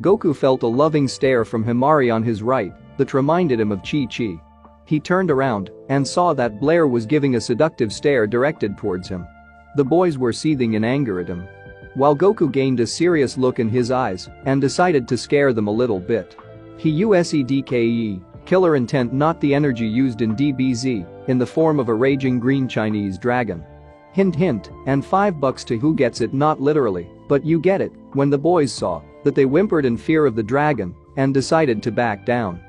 Goku felt a loving stare from Himari on his right that reminded him of Chi-Chi. He turned around and saw that Blair was giving a seductive stare directed towards him. The boys were seething in anger at him, while Goku gained a serious look in his eyes and decided to scare them a little bit. He USEDKE, killer intent, not the energy used in DBZ, in the form of a raging green Chinese dragon. Hint hint, and $5 to who gets it, not literally, but you get it. When the boys saw that, they whimpered in fear of the dragon and decided to back down.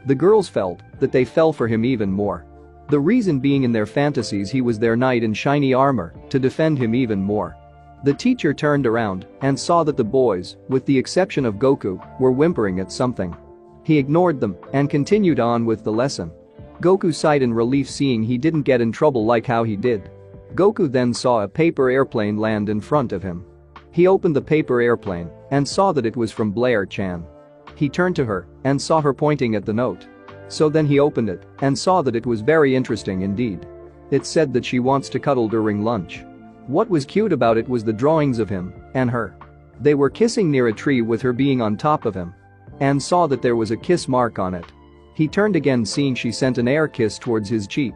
The girls felt that they fell for him even more. The reason being, in their fantasies he was their knight in shiny armor to defend him even more. The teacher turned around and saw that the boys, with the exception of Goku, were whimpering at something. He ignored them and continued on with the lesson. Goku sighed in relief, seeing he didn't get in trouble like how he did. Goku then saw a paper airplane land in front of him. He opened the paper airplane and saw that it was from Blair-chan. He turned to her and saw her pointing at the note. So then he opened it and saw that it was very interesting indeed. It said that she wants to cuddle during lunch. What was cute about it was the drawings of him and her. They were kissing near a tree with her being on top of him, and saw that there was a kiss mark on it. He turned again, seeing she sent an air kiss towards his cheek.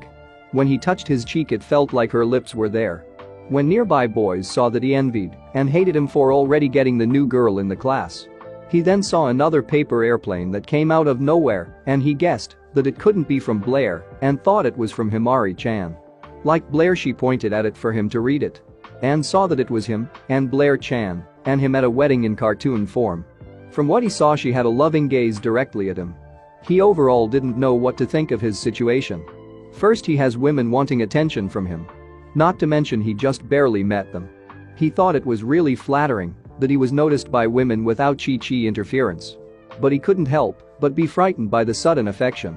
When he touched his cheek, it felt like her lips were there. When nearby boys saw that, he envied and hated him for already getting the new girl in the class. He then saw another paper airplane that came out of nowhere, and he guessed that it couldn't be from Blair and thought it was from Himari-chan. Like Blair, she pointed at it for him to read it and saw that it was him and Blair-chan and him at a wedding in cartoon form. From what he saw, she had a loving gaze directly at him. He overall didn't know what to think of his situation. First, he has women wanting attention from him. Not to mention he just barely met them. He thought it was really flattering that he was noticed by women without Chi-Chi interference. But he couldn't help but be frightened by the sudden affection.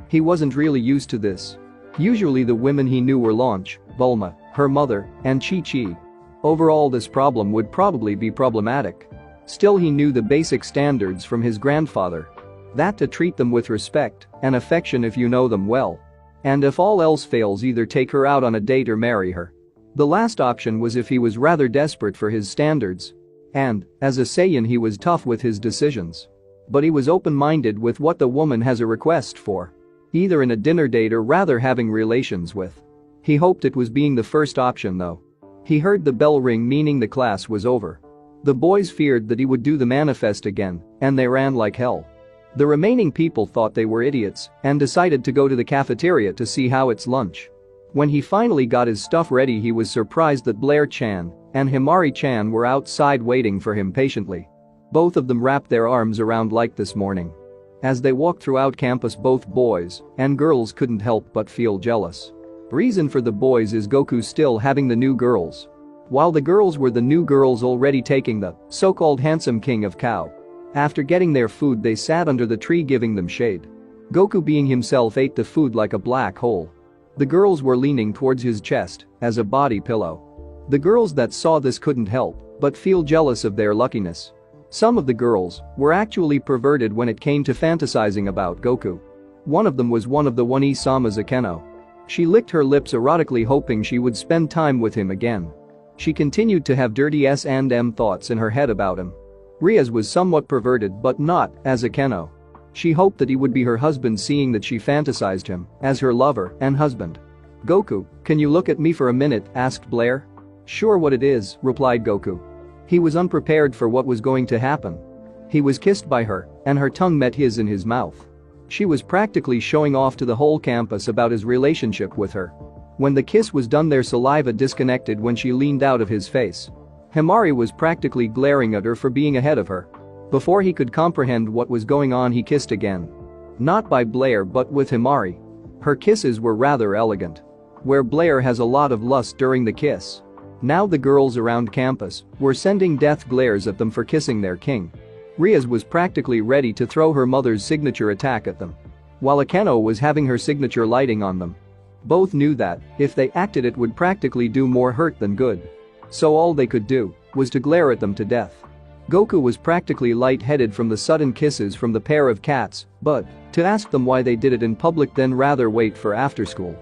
He wasn't really used to this. Usually the women he knew were Launch, Bulma, her mother, and Chi-Chi. Overall, this problem would probably be problematic. Still, he knew the basic standards from his grandfather. That to treat them with respect and affection if you know them well. And if all else fails, either take her out on a date or marry her. The last option was if he was rather desperate for his standards. And, as a Saiyan, he was tough with his decisions. But he was open-minded with what the woman has a request for. Either in a dinner date or rather having relations with. He hoped it was being the first option though. He heard the bell ring, meaning the class was over. The boys feared that he would do the manifest again, and they ran like hell. The remaining people thought they were idiots and decided to go to the cafeteria to see how it's lunch. When he finally got his stuff ready, he was surprised that Blair-chan and Himari-chan were outside waiting for him patiently. Both of them wrapped their arms around like this morning. As they walked throughout campus, both boys and girls couldn't help but feel jealous. Reason for the boys is Goku still having the new girls, while the girls were the new girls already taking the so-called handsome king of Kuoh. After getting their food, they sat under the tree giving them shade. Goku being himself ate the food like a black hole. The girls were leaning towards his chest as a body pillow. The girls that saw this couldn't help but feel jealous of their luckiness. Some of the girls were actually perverted when it came to fantasizing about Goku. One of them was one of the One-Sama Zakeno. She licked her lips erotically, hoping she would spend time with him again. She continued to have dirty S&M thoughts in her head about him. Rias was somewhat perverted but not as Akeno. She hoped that he would be her husband, seeing that she fantasized him as her lover and husband. "Goku, can you look at me for a minute?" asked Blair. "Sure, what it is," replied Goku. He was unprepared for what was going to happen. He was kissed by her, and her tongue met his in his mouth. She was practically showing off to the whole campus about his relationship with her. When the kiss was done, their saliva disconnected when she leaned out of his face. Himari was practically glaring at her for being ahead of her. Before he could comprehend what was going on, he kissed again. Not by Blair but with Himari. Her kisses were rather elegant. Where Blair has a lot of lust during the kiss. Now the girls around campus were sending death glares at them for kissing their king. Rias was practically ready to throw her mother's signature attack at them. While Akeno was having her signature lighting on them. Both knew that, if they acted, it would practically do more hurt than good. So all they could do was to glare at them to death. Goku was practically lightheaded from the sudden kisses from the pair of cats, but to ask them why they did it in public, then rather wait for after school.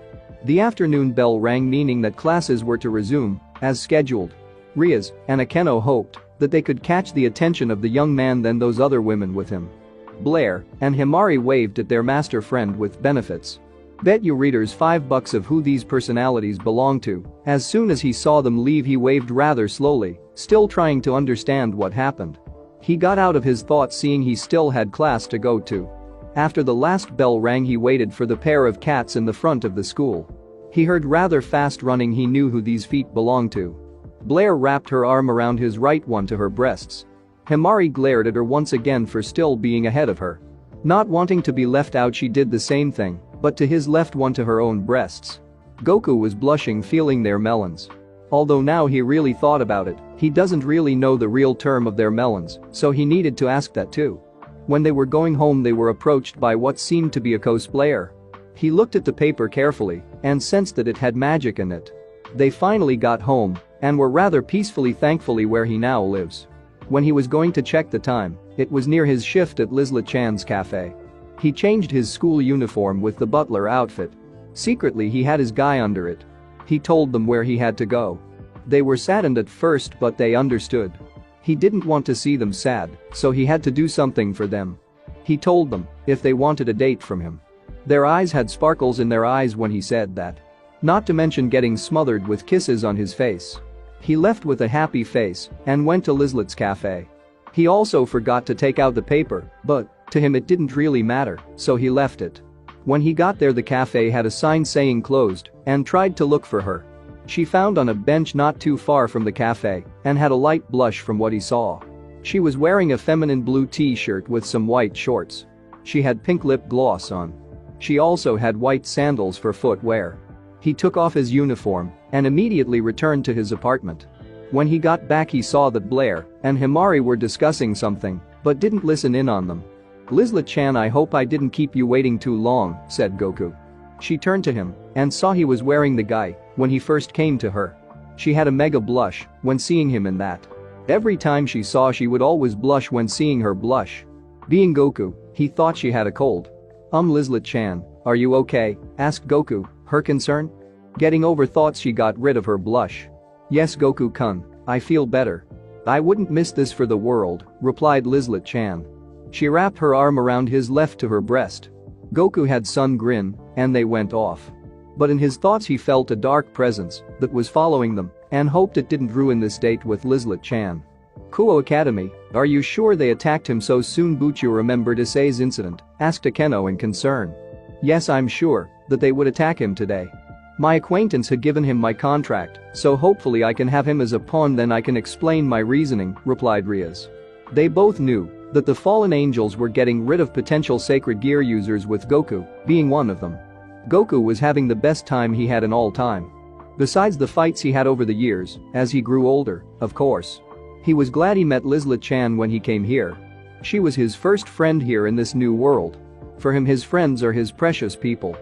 The afternoon bell rang, meaning that classes were to resume as scheduled. Rias and Akeno hoped that they could catch the attention of the young man than those other women with him. Blair and Himari waved at their master friend with benefits. Bet you readers $5 of who these personalities belong to. As soon as he saw them leave, he waved rather slowly, still trying to understand what happened. He got out of his thoughts, seeing he still had class to go to. After the last bell rang, he waited for the pair of cats in the front of the school. He heard rather fast running. He knew who these feet belonged to. Blair wrapped her arm around his right one to her breasts. Himari glared at her once again for still being ahead of her. Not wanting to be left out, she did the same thing, but to his left one to her own breasts. Goku was blushing, feeling their melons. Although now he really thought about it, he doesn't really know the real term of their melons, so he needed to ask that too. When they were going home, they were approached by what seemed to be a cosplayer. He looked at the paper carefully and sensed that it had magic in it. They finally got home and were rather peacefully, thankfully, where he now lives. When he was going to check the time, it was near his shift at Lizla Chan's cafe. He changed his school uniform with the butler outfit. Secretly, he had his guy under it. He told them where he had to go. They were saddened at first, but they understood. He didn't want to see them sad, so he had to do something for them. He told them if they wanted a date from him. Their eyes had sparkles in their eyes when he said that. Not to mention getting smothered with kisses on his face. He left with a happy face and went to Lizlet's cafe. He also forgot to take out the paper, but to him it didn't really matter, so he left it. When he got there, the cafe had a sign saying closed and tried to look for her. She found on a bench not too far from the cafe and had a light blush from what he saw. She was wearing a feminine blue t-shirt with some white shorts. She had pink lip gloss on. She also had white sandals for footwear. He took off his uniform and immediately returned to his apartment. When he got back, he saw that Blair and Himari were discussing something, but didn't listen in on them. "Lizla-chan, I hope I didn't keep you waiting too long," said Goku. She turned to him and saw he was wearing the guy when he first came to her. She had a mega blush when seeing him in that. Every time she saw, she would always blush when seeing her blush. Being Goku, he thought she had a cold. Lizla-chan, are you okay?" asked Goku, her concern. Getting over thoughts, she got rid of her blush. "Yes, Goku-kun, I feel better. I wouldn't miss this for the world," replied Lizla-chan. She wrapped her arm around his left to her breast. Goku had sun grin, and they went off. But in his thoughts, he felt a dark presence that was following them and hoped it didn't ruin this date with Lizla-chan. "Kuoh Academy, are you sure they attacked him so soon?" Buchu remembered Issei's incident, asked Akeno in concern. "Yes, I'm sure that they would attack him today. My acquaintance had given him my contract, so hopefully I can have him as a pawn, then I can explain my reasoning," replied Rias. They both knew that the fallen angels were getting rid of potential sacred gear users, with Goku being one of them. Goku was having the best time he had in all time. Besides the fights he had over the years, as he grew older, of course. He was glad he met Lizla-chan when he came here. She was his first friend here in this new world. For him, his friends are his precious people.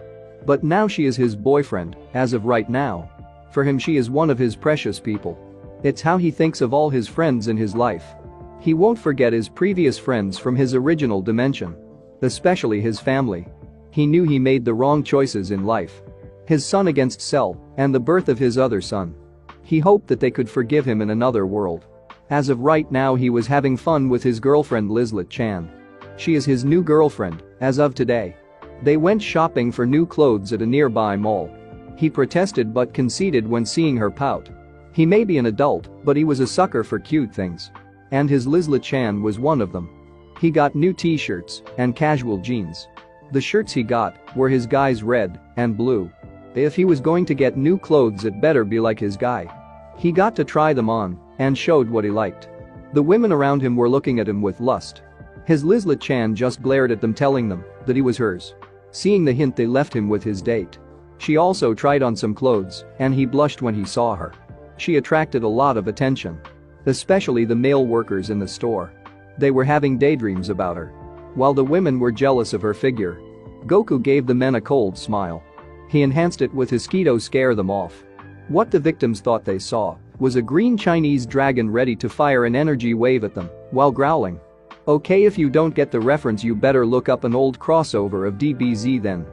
But now she is his boyfriend, as of right now. For him, she is one of his precious people. It's how he thinks of all his friends in his life. He won't forget his previous friends from his original dimension. Especially his family. He knew he made the wrong choices in life. His son against Cell, and the birth of his other son. He hoped that they could forgive him in another world. As of right now, he was having fun with his girlfriend Lizlet Chan. She is his new girlfriend as of today. They went shopping for new clothes at a nearby mall. He protested but conceded when seeing her pout. He may be an adult, but he was a sucker for cute things. And his Lizlet Chan was one of them. He got new t-shirts and casual jeans. The shirts he got were his guy's red and blue. If he was going to get new clothes, it better be like his guy. He got to try them on and showed what he liked. The women around him were looking at him with lust. His Lizlet Chan just glared at them, telling them that he was hers. Seeing the hint, they left him with his date. She also tried on some clothes and he blushed when he saw her. She attracted a lot of attention. Especially the male workers in the store. They were having daydreams about her. While the women were jealous of her figure. Goku gave the men a cold smile. He enhanced it with his ki to scare them off. What the victims thought they saw was a green Chinese dragon ready to fire an energy wave at them while growling. Okay, if you don't get the reference, you better look up an old crossover of DBZ then.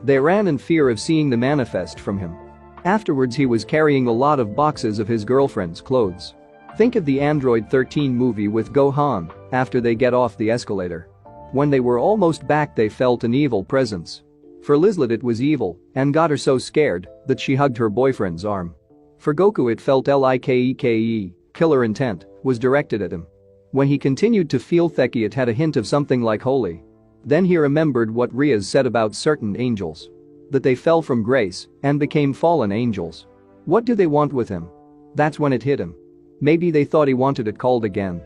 They ran in fear of seeing the manifest from him. Afterwards, he was carrying a lot of boxes of his girlfriend's clothes. Think of the Android 13 movie with Gohan after they get off the escalator. When they were almost back, they felt an evil presence. For Lizlet, it was evil and got her so scared that she hugged her boyfriend's arm. For Goku, it felt like killer intent was directed at him. When he continued to feel Theki, it had a hint of something like holy. Then he remembered what Rias said about certain angels. That they fell from grace and became fallen angels. What do they want with him? That's when it hit him. Maybe they thought he wanted it called again.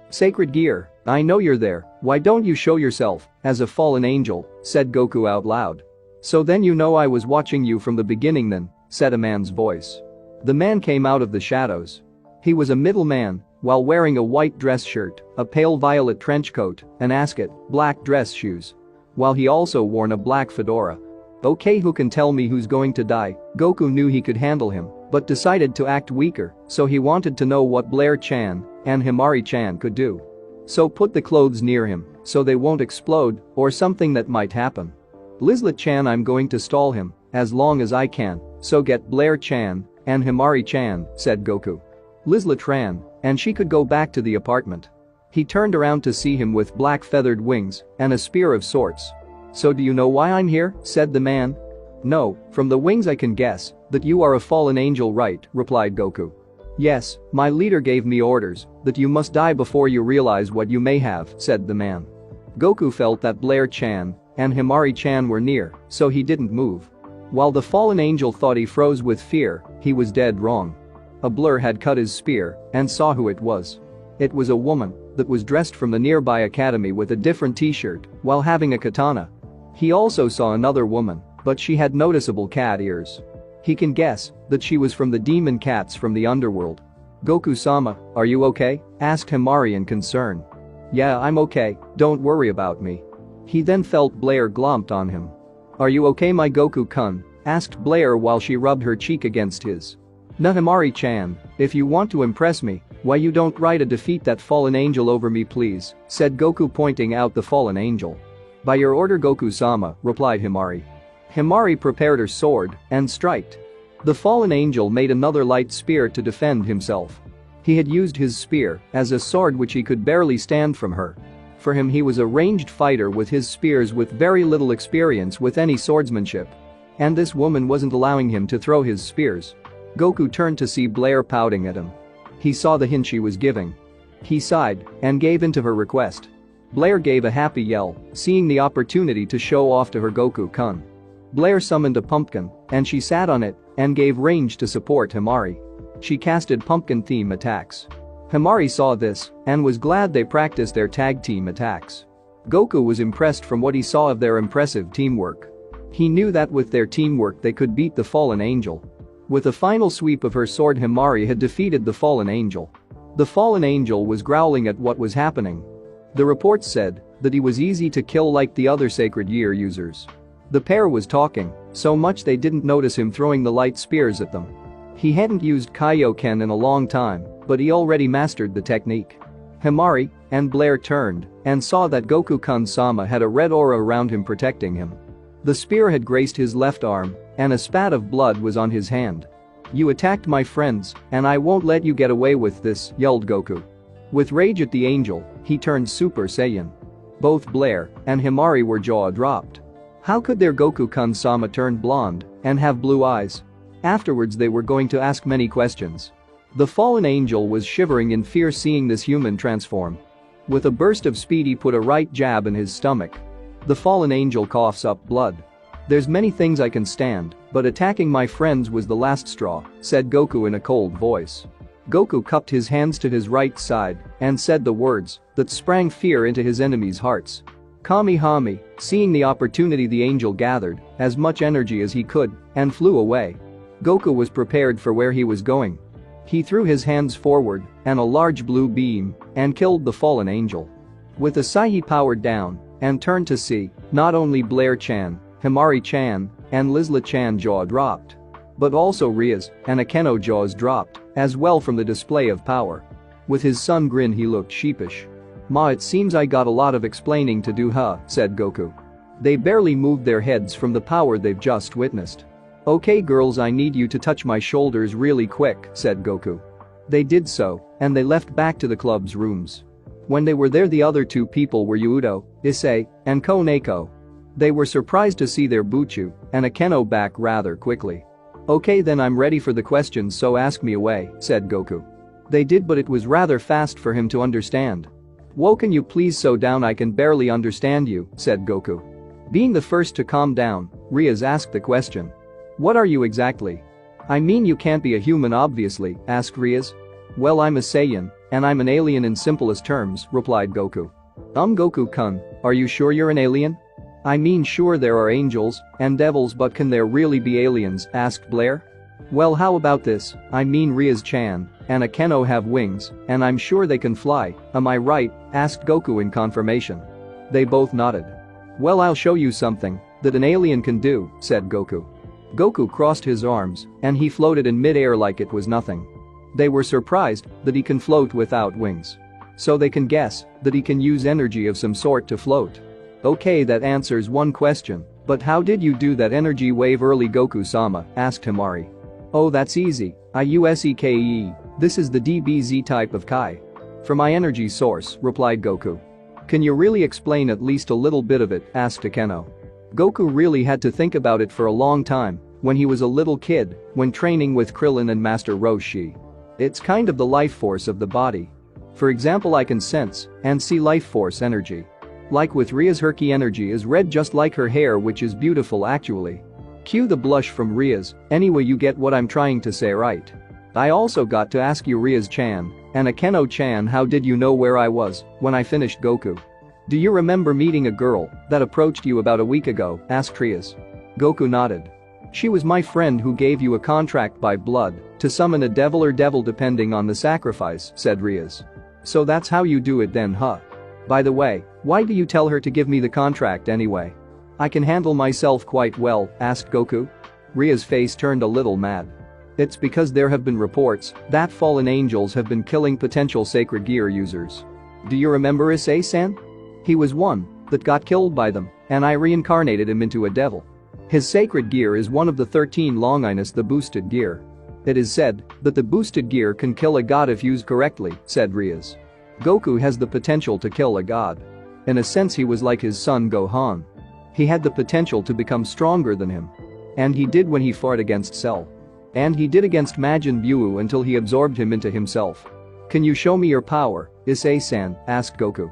Sacred Gear, I know you're there, why don't you show yourself as a fallen angel, said Goku out loud. So then you know I was watching you from the beginning then, said a man's voice. The man came out of the shadows. He was a middle man, while wearing a white dress shirt, a pale violet trench coat, an ascot, black dress shoes. While he also wore a black fedora. Okay, who can tell me who's going to die? Goku knew he could handle him, but decided to act weaker, so he wanted to know what Blair-chan and Himari-chan could do. So put the clothes near him, so they won't explode, or something that might happen. Lizlet-chan, I'm going to stall him, as long as I can, so get Blair-chan and Himari-chan, said Goku. Lizlet ran, and she could go back to the apartment. He turned around to see him with black feathered wings and a spear of sorts. So do you know why I'm here? Said the man. No, from the wings I can guess that you are a fallen angel, right? Replied Goku. Yes, my leader gave me orders that you must die before you realize what you may have, said the man. Goku felt that Blair-chan and Himari-chan were near, so he didn't move. While the fallen angel thought he froze with fear, he was dead wrong. A blur had cut his spear and saw who it was. It was a woman that was dressed from the nearby academy with a different t-shirt while having a katana. He also saw another woman, but she had noticeable cat ears. He can guess that she was from the demon cats from the underworld. Goku-sama, are you okay? Asked Himari in concern. Yeah, I'm okay, don't worry about me. He then felt Blair glomped on him. Are you okay, my Goku-kun? Asked Blair while she rubbed her cheek against his. Na Himari-chan, if you want to impress me, why you don't write a defeat that fallen angel over me please, said Goku pointing out the fallen angel. By your order, Goku-sama, replied Himari. Himari prepared her sword and striked. The fallen angel made another light spear to defend himself. He had used his spear as a sword which he could barely stand from her. For him, he was a ranged fighter with his spears with very little experience with any swordsmanship. And this woman wasn't allowing him to throw his spears. Goku turned to see Blair pouting at him. He saw the hint she was giving. He sighed and gave in to her request. Blair gave a happy yell, seeing the opportunity to show off to her Goku-kun. Blair summoned a pumpkin, and she sat on it and gave range to support Himari. She casted pumpkin theme attacks. Himari saw this and was glad they practiced their tag team attacks. Goku was impressed from what he saw of their impressive teamwork. He knew that with their teamwork they could beat the fallen angel. With a final sweep of her sword, Himari had defeated the fallen angel. The fallen angel was growling at what was happening. The reports said that he was easy to kill like the other Sacred Gear users. The pair was talking so much they didn't notice him throwing the light spears at them. He hadn't used Kaioken in a long time, but he already mastered the technique. Himari and Blair turned and saw that Goku-kun-sama had a red aura around him protecting him. The spear had grazed his left arm, and a spat of blood was on his hand. You attacked my friends, and I won't let you get away with this, yelled Goku. With rage at the angel, he turned Super Saiyan. Both Blair and Himari were jaw-dropped. How could their Goku-kun-sama turn blonde and have blue eyes? Afterwards they were going to ask many questions. The fallen angel was shivering in fear seeing this human transform. With a burst of speed he put a right jab in his stomach. The fallen angel coughs up blood. There's many things I can stand, but attacking my friends was the last straw, said Goku in a cold voice. Goku cupped his hands to his right side and said the words that sprang fear into his enemies' hearts. Kami-Hami, seeing the opportunity the angel gathered as much energy as he could and flew away. Goku was prepared for where he was going. He threw his hands forward and a large blue beam and killed the fallen angel. With a sigh he powered down and turned to see not only Blair-chan, Himari-chan, and Lizla-chan jaw dropped, but also Rias and Akeno jaws dropped as well from the display of power. With his sun grin he looked sheepish. "Ma, it seems I got a lot of explaining to do, huh?" said Goku. They barely moved their heads from the power they've just witnessed. "Okay girls, I need you to touch my shoulders really quick," said Goku. They did so, and they left back to the club's rooms. When they were there the other two people were Yuuto, Issei, and Koneko. They were surprised to see their Buchu and Akeno back rather quickly. "Okay then, I'm ready for the questions, so ask me away," said Goku. They did, but it was rather fast for him to understand. "Whoa, can you please slow down, I can barely understand you," said Goku. Being the first to calm down, Rias asked the question. "What are you exactly?" "I mean you can't be a human obviously," asked Rias. "Well, I'm a Saiyan, and I'm an alien in simplest terms," replied Goku. Goku-kun, are you sure you're an alien?" "I mean sure there are angels and devils, but can there really be aliens?" asked Blair. "Well, how about this, I mean Rias-chan and Akeno have wings, and I'm sure they can fly, am I right?" asked Goku in confirmation. They both nodded. "Well, I'll show you something that an alien can do," said Goku. Goku crossed his arms and he floated in mid-air like it was nothing. They were surprised that he can float without wings. So they can guess that he can use energy of some sort to float. "Okay, that answers one question, but how did you do that energy wave early, Goku-sama?" asked Himari. "Oh, that's easy, I use EKE, this is the DBZ type of Kai. For my energy source," replied Goku. "Can you really explain at least a little bit of it?" asked Akeno. Goku really had to think about it for a long time when he was a little kid when training with Krillin and Master Roshi. It's kind of the life force of the body. For example, I can sense and see life force energy. Like with Rias, her ki energy is red just like her hair, which is beautiful actually. Cue the blush from Rias, anyway you get what I'm trying to say, right? I also got to ask you, Rias-chan and Akeno-chan, how did you know where I was when I finished Goku? Do you remember meeting a girl that approached you about a week ago? Asked Rias. Goku nodded. She was my friend who gave you a contract by blood to summon a devil or devil depending on the sacrifice, said Rias. So that's how you do it then, huh? By the way, why do you tell her to give me the contract anyway? I can handle myself quite well, asked Goku. Ria's face turned a little mad. It's because there have been reports that fallen angels have been killing potential sacred gear users. Do you remember Issei-san? He was one that got killed by them, and I reincarnated him into a devil. His sacred gear is one of the 13 Longinus, the boosted gear. It is said that the boosted gear can kill a god if used correctly, said Rias. Goku has the potential to kill a god. In a sense he was like his son Gohan. He had the potential to become stronger than him. And he did when he fought against Cell. And he did against Majin Buu until he absorbed him into himself. Can you show me your power, Issei-san? Asked Goku.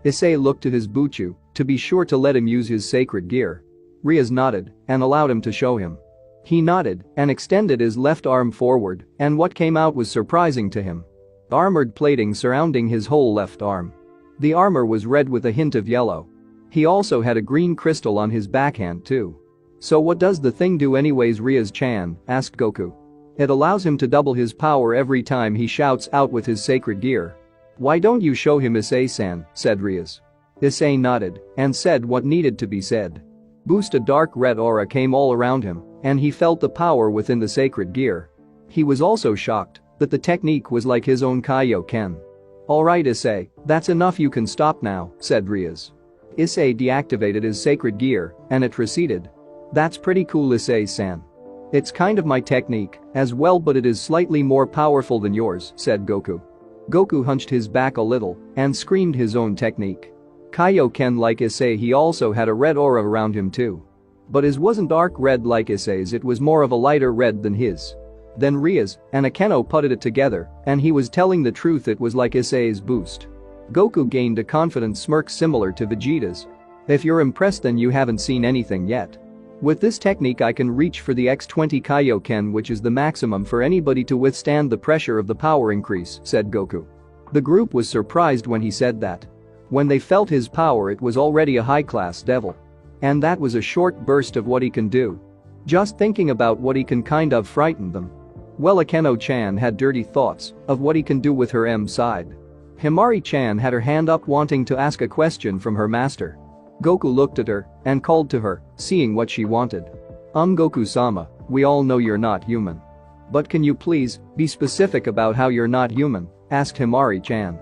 Issei looked at his Buchu to be sure to let him use his sacred gear. Rias nodded and allowed him to show him. He nodded and extended his left arm forward, and what came out was surprising to him. Armored plating surrounding his whole left arm. The armor was red with a hint of yellow. He also had a green crystal on his backhand too. So what does the thing do anyways, Rias-chan? Asked Goku. It allows him to double his power every time he shouts out with his sacred gear. Why don't you show him, Issei-san? Said Rias. Issei nodded and said what needed to be said. Boost a dark red aura came all around him, and he felt the power within the sacred gear. He was also shocked that the technique was like his own Kaioken. Alright Issei, that's enough, you can stop now, said Rias. Issei deactivated his sacred gear, and it receded. That's pretty cool, Issei-san. It's kind of my technique as well, but it is slightly more powerful than yours, said Goku. Goku hunched his back a little and screamed his own technique. Kaioken like Issei, he also had a red aura around him too. But his wasn't dark red like Issei's, it was more of a lighter red than his. Then Rias and Akeno putted it together, and he was telling the truth, it was like Issei's boost. Goku gained a confident smirk similar to Vegeta's. If you're impressed, then you haven't seen anything yet. With this technique I can reach for the X20 Kaioken, which is the maximum for anybody to withstand the pressure of the power increase, said Goku. The group was surprised when he said that. When they felt his power, it was already a high-class devil. And that was a short burst of what he can do. Just thinking about what he can kind of frightened them. Well, Akeno-chan had dirty thoughts of what he can do with her M side. Himari-chan had her hand up wanting to ask a question from her master. Goku looked at her and called to her, seeing what she wanted. Goku-sama, we all know you're not human. But can you please be specific about how you're not human? Asked Himari-chan.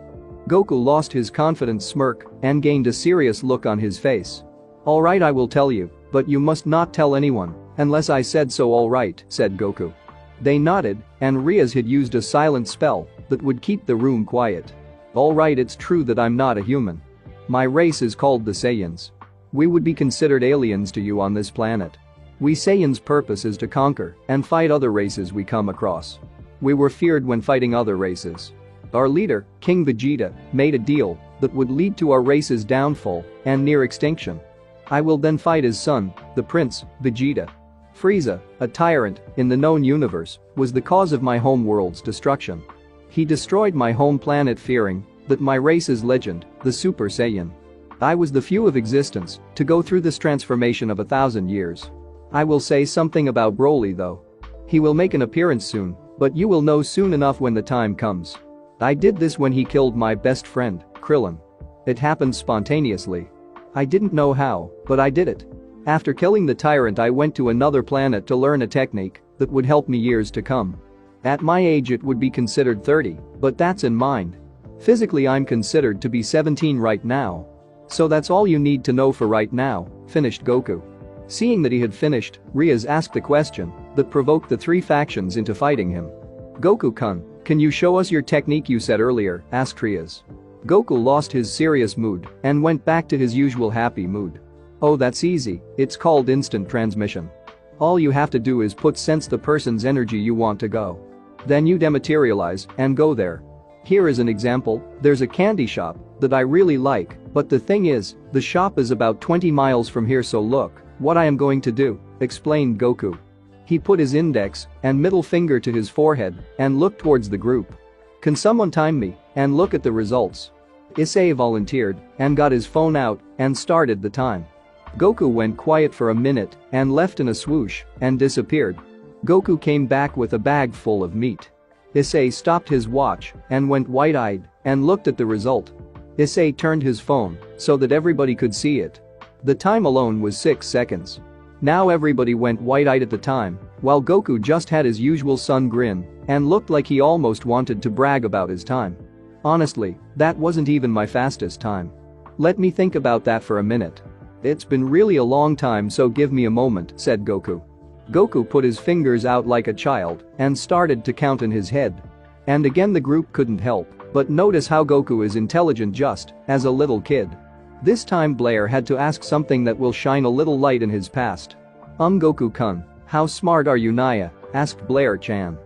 Goku lost his confident smirk and gained a serious look on his face. Alright, I will tell you, but you must not tell anyone, unless I said so. Alright, said Goku. They nodded, and Rias had used a silent spell that would keep the room quiet. Alright, it's true that I'm not a human. My race is called the Saiyans. We would be considered aliens to you on this planet. We Saiyans' purpose is to conquer and fight other races we come across. We were feared when fighting other races. Our leader, King Vegeta, made a deal that would lead to our race's downfall and near extinction. I will then fight his son, the Prince, Vegeta. Frieza, a tyrant in the known universe, was the cause of my home world's destruction. He destroyed my home planet, fearing that my race's legend, the Super Saiyan. I was the few of existence to go through this transformation of 1,000 years. I will say something about Broly though. He will make an appearance soon, but you will know soon enough when the time comes. I did this when he killed my best friend, Krillin. It happened spontaneously. I didn't know how, but I did it. After killing the tyrant, I went to another planet to learn a technique that would help me years to come. At my age it would be considered 30, but that's in mind. Physically I'm considered to be 17 right now. So that's all you need to know for right now, finished Goku. Seeing that he had finished, Rias asked the question that provoked the three factions into fighting him. Goku-kun, can you show us your technique you said earlier, asked Rias. Goku lost his serious mood and went back to his usual happy mood. Oh, that's easy, it's called instant transmission. All you have to do is sense the person's energy you want to go. Then you dematerialize and go there. Here is an example, there's a candy shop that I really like, but the thing is, the shop is about 20 miles from here, so look what I am going to do, explained Goku. He put his index and middle finger to his forehead and looked towards the group. Can someone time me and look at the results? Issei volunteered and got his phone out and started the time. Goku went quiet for a minute and left in a swoosh and disappeared. Goku came back with a bag full of meat. Issei stopped his watch and went wide-eyed and looked at the result. Issei turned his phone so that everybody could see it. The time alone was 6 seconds. Now everybody went wide-eyed at the time, while Goku just had his usual sun grin and looked like he almost wanted to brag about his time. Honestly, that wasn't even my fastest time. Let me think about that for a minute. It's been really a long time, so give me a moment, said Goku. Goku put his fingers out like a child and started to count in his head. And again the group couldn't help but notice how Goku is intelligent just as a little kid. This time Blair had to ask something that will shine a little light in his past. Goku-kun, how smart are you, Naya? Asked Blair-chan.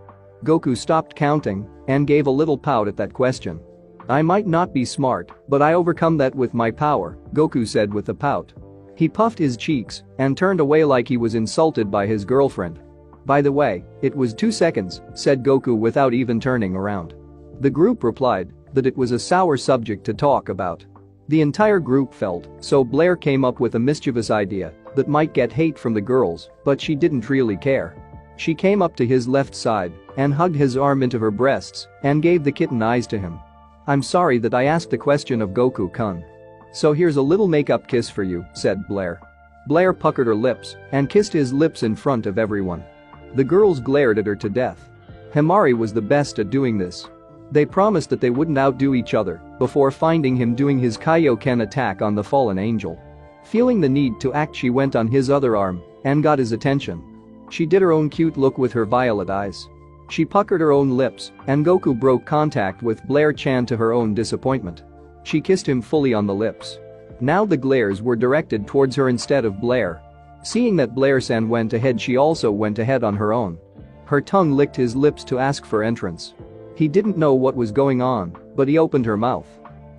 Goku stopped counting and gave a little pout at that question. I might not be smart, but I overcome that with my power, Goku said with a pout. He puffed his cheeks and turned away like he was insulted by his girlfriend. By the way, it was 2 seconds, said Goku without even turning around. The group replied that it was a sour subject to talk about. The entire group felt, so Blair came up with a mischievous idea that might get hate from the girls, but she didn't really care. She came up to his left side and hugged his arm into her breasts and gave the kitten eyes to him. I'm sorry that I asked the question of Goku-kun. So here's a little makeup kiss for you, said Blair. Blair puckered her lips and kissed his lips in front of everyone. The girls glared at her to death. Himari was the best at doing this. They promised that they wouldn't outdo each other before finding him doing his Kaioken attack on the fallen angel. Feeling the need to act, she went on his other arm and got his attention. She did her own cute look with her violet eyes. She puckered her own lips, and Goku broke contact with Blair-chan to her own disappointment. She kissed him fully on the lips. Now the glares were directed towards her instead of Blair. Seeing that Blair-san went ahead, she also went ahead on her own. Her tongue licked his lips to ask for entrance. He didn't know what was going on, but he opened her mouth.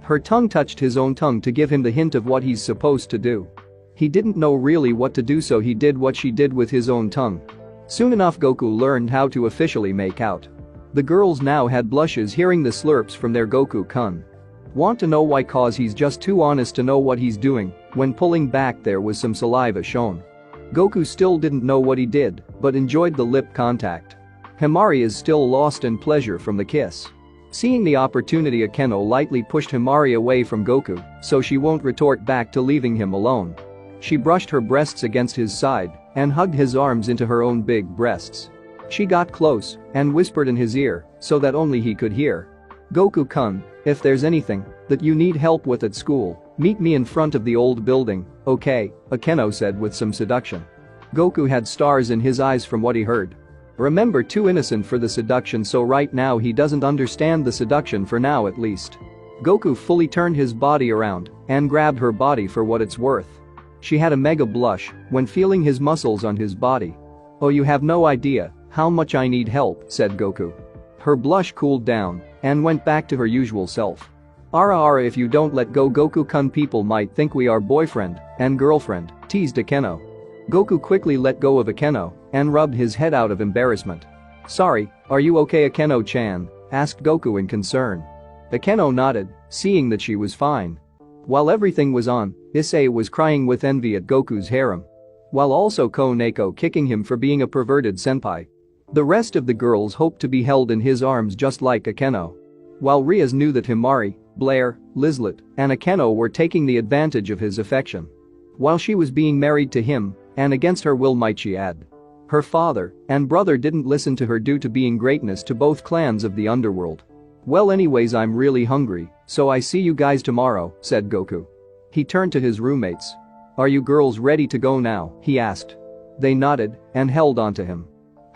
Her tongue touched his own tongue to give him the hint of what he's supposed to do. He didn't know really what to do, so he did what she did with his own tongue. Soon enough Goku learned how to officially make out. The girls now had blushes hearing the slurps from their Goku-kun. Want to know why? Cause he's just too honest to know what he's doing. When pulling back there was some saliva shown. Goku still didn't know what he did, but enjoyed the lip contact. Himari is still lost in pleasure from the kiss. Seeing the opportunity, Akeno lightly pushed Himari away from Goku so she won't retort back to leaving him alone. She brushed her breasts against his side and hugged his arms into her own big breasts. She got close and whispered in his ear so that only he could hear. Goku-kun, if there's anything that you need help with at school, meet me in front of the old building, okay? Akeno said with some seduction. Goku had stars in his eyes from what he heard. Remember, too innocent for the seduction, so right now he doesn't understand the seduction, for now at least. Goku fully turned his body around and grabbed her body for what it's worth. She had a mega blush when feeling his muscles on his body. Oh, you have no idea how much I need help, said Goku. Her blush cooled down and went back to her usual self. Ara, if you don't let go, Goku-kun, people might think we are boyfriend and girlfriend, teased Akeno. Goku quickly let go of Akeno and rubbed his head out of embarrassment. Sorry, are you okay, Akeno-chan? Asked Goku in concern. Akeno nodded, seeing that she was fine. While everything was on, Issei was crying with envy at Goku's harem. While also Koneko kicking him for being a perverted senpai. The rest of the girls hoped to be held in his arms just like Akeno. While Rias knew that Himari, Blair, Lizlet, and Akeno were taking the advantage of his affection. While she was being married to him, and against her will might she add. Her father and brother didn't listen to her due to being greatness to both clans of the underworld. Well, anyways, I'm really hungry, so I see you guys tomorrow, said Goku. He turned to his roommates. Are you girls ready to go now? He asked. They nodded and held onto him.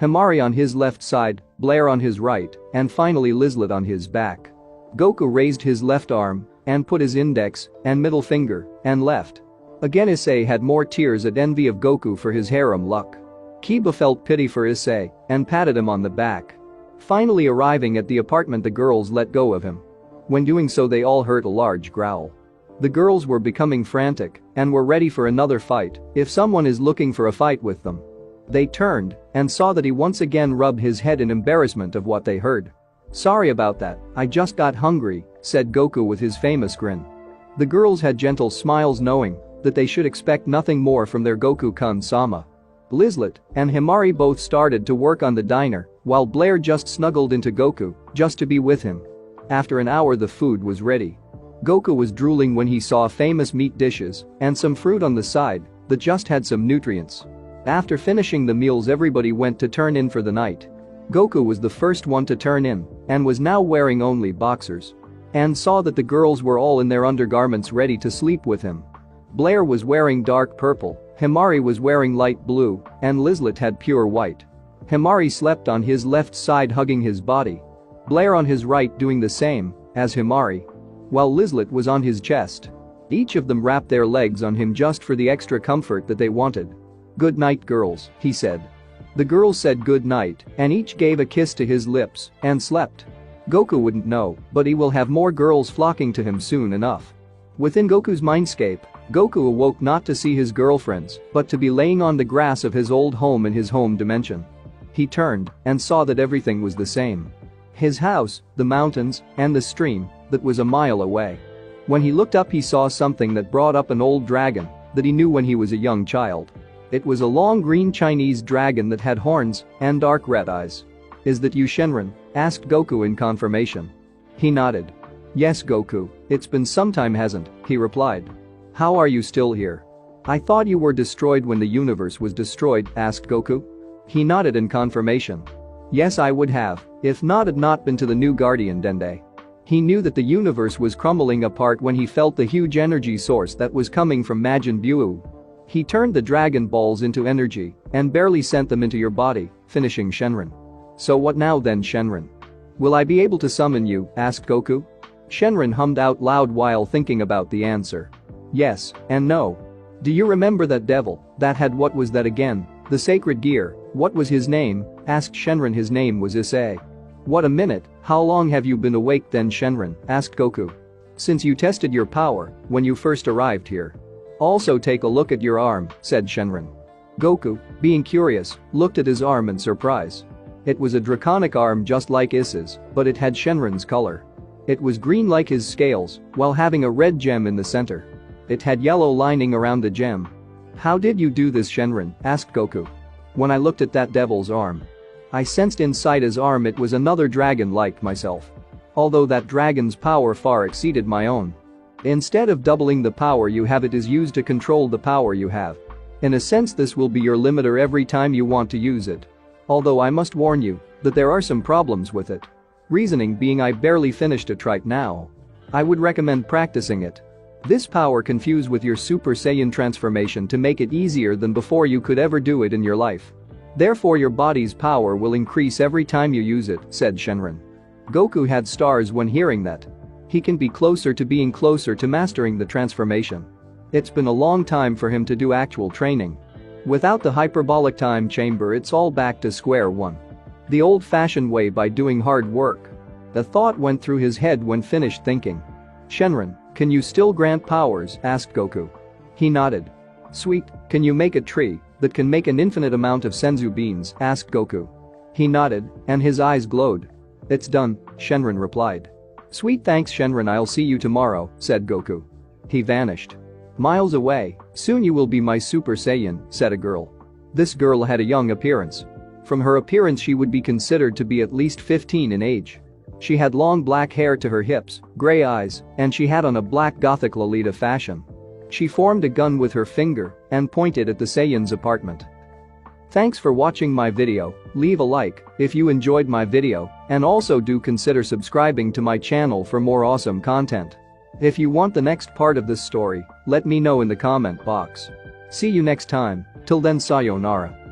Himari on his left side, Blair on his right, and finally Lizlet on his back. Goku raised his left arm and put his index and middle finger and left. Again Issei had more tears at envy of Goku for his harem luck. Kiba felt pity for Issei and patted him on the back. Finally arriving at the apartment, the girls let go of him. When doing so, they all heard a large growl. The girls were becoming frantic and were ready for another fight if someone is looking for a fight with them. They turned and saw that he once again rubbed his head in embarrassment of what they heard. Sorry about that, I just got hungry, said Goku with his famous grin. The girls had gentle smiles knowing that they should expect nothing more from their Goku-kun-sama. Lizlet and Himari both started to work on the diner while Blair just snuggled into Goku just to be with him. After an hour the food was ready. Goku was drooling when he saw famous meat dishes and some fruit on the side that just had some nutrients. After finishing the meals, everybody went to turn in for the night. Goku was the first one to turn in and was now wearing only boxers. And saw that the girls were all in their undergarments ready to sleep with him. Blair was wearing dark purple, Himari was wearing light blue, and Lizlet had pure white. Himari slept on his left side hugging his body. Blair on his right doing the same as Himari. While Lizlet was on his chest. Each of them wrapped their legs on him just for the extra comfort that they wanted. Good night, girls, he said. The girls said good night and each gave a kiss to his lips and slept. Goku wouldn't know, but he will have more girls flocking to him soon enough. Within Goku's mindscape, Goku awoke not to see his girlfriends, but to be laying on the grass of his old home in his home dimension. He turned and saw that everything was the same. His house, the mountains, and the stream that was a mile away. When he looked up, he saw something that brought up an old dragon that he knew when he was a young child. It was a long green Chinese dragon that had horns and dark red eyes. Is that you, Shenron? Asked Goku in confirmation. He nodded. Yes, Goku, it's been some time, hasn't he replied. How are you still here? I thought you were destroyed when the universe was destroyed, asked Goku. He nodded in confirmation. Yes, I would have, if not had not been to the new Guardian Dende. He knew that the universe was crumbling apart when he felt the huge energy source that was coming from Majin Buu. He turned the Dragon Balls into energy and barely sent them into your body, finishing Shenron. So what now then, Shenron? Will I be able to summon you? Asked Goku. Shenron hummed out loud while thinking about the answer. Yes and no. Do you remember that devil that had what was that again? The sacred gear, what was his name? Asked Shenron. His name was Issei. What a minute, how long have you been awake then, Shenron? Asked Goku. Since you tested your power when you first arrived here. Also take a look at your arm, said Shenron. Goku, being curious, looked at his arm in surprise. It was a draconic arm just like Issa's, but it had Shenron's color. It was green like his scales, while having a red gem in the center. It had yellow lining around the gem. How did you do this, Shenron? Asked Goku. When I looked at that devil's arm, I sensed inside his arm it was another dragon like myself. Although that dragon's power far exceeded my own. Instead of doubling the power you have, it is used to control the power you have. In a sense, this will be your limiter every time you want to use it. Although I must warn you that there are some problems with it. Reasoning being I barely finished it right now. I would recommend practicing it. This power can fuse with your Super Saiyan transformation to make it easier than before you could ever do it in your life. Therefore your body's power will increase every time you use it, said Shenron. Goku had stars when hearing that. He can be closer to being closer to mastering the transformation. It's been a long time for him to do actual training. Without the hyperbolic time chamber, it's all back to square one. The old-fashioned way, by doing hard work. The thought went through his head when finished thinking. Shenron, can you still grant powers? Asked Goku. He nodded. Sweet, can you make a tree that can make an infinite amount of senzu beans? Asked Goku. He nodded, and his eyes glowed. It's done, Shenron replied. Sweet, thanks Shenron, I'll see you tomorrow, said Goku. He vanished. Miles away, soon you will be my Super Saiyan, said a girl. This girl had a young appearance. From her appearance she would be considered to be at least 15 in age. She had long black hair to her hips, gray eyes, and she had on a black gothic Lolita fashion. She formed a gun with her finger and pointed at the Saiyan's apartment. Thanks for watching my video, leave a like if you enjoyed my video, and also do consider subscribing to my channel for more awesome content. If you want the next part of this story, let me know in the comment box. See you next time, till then sayonara.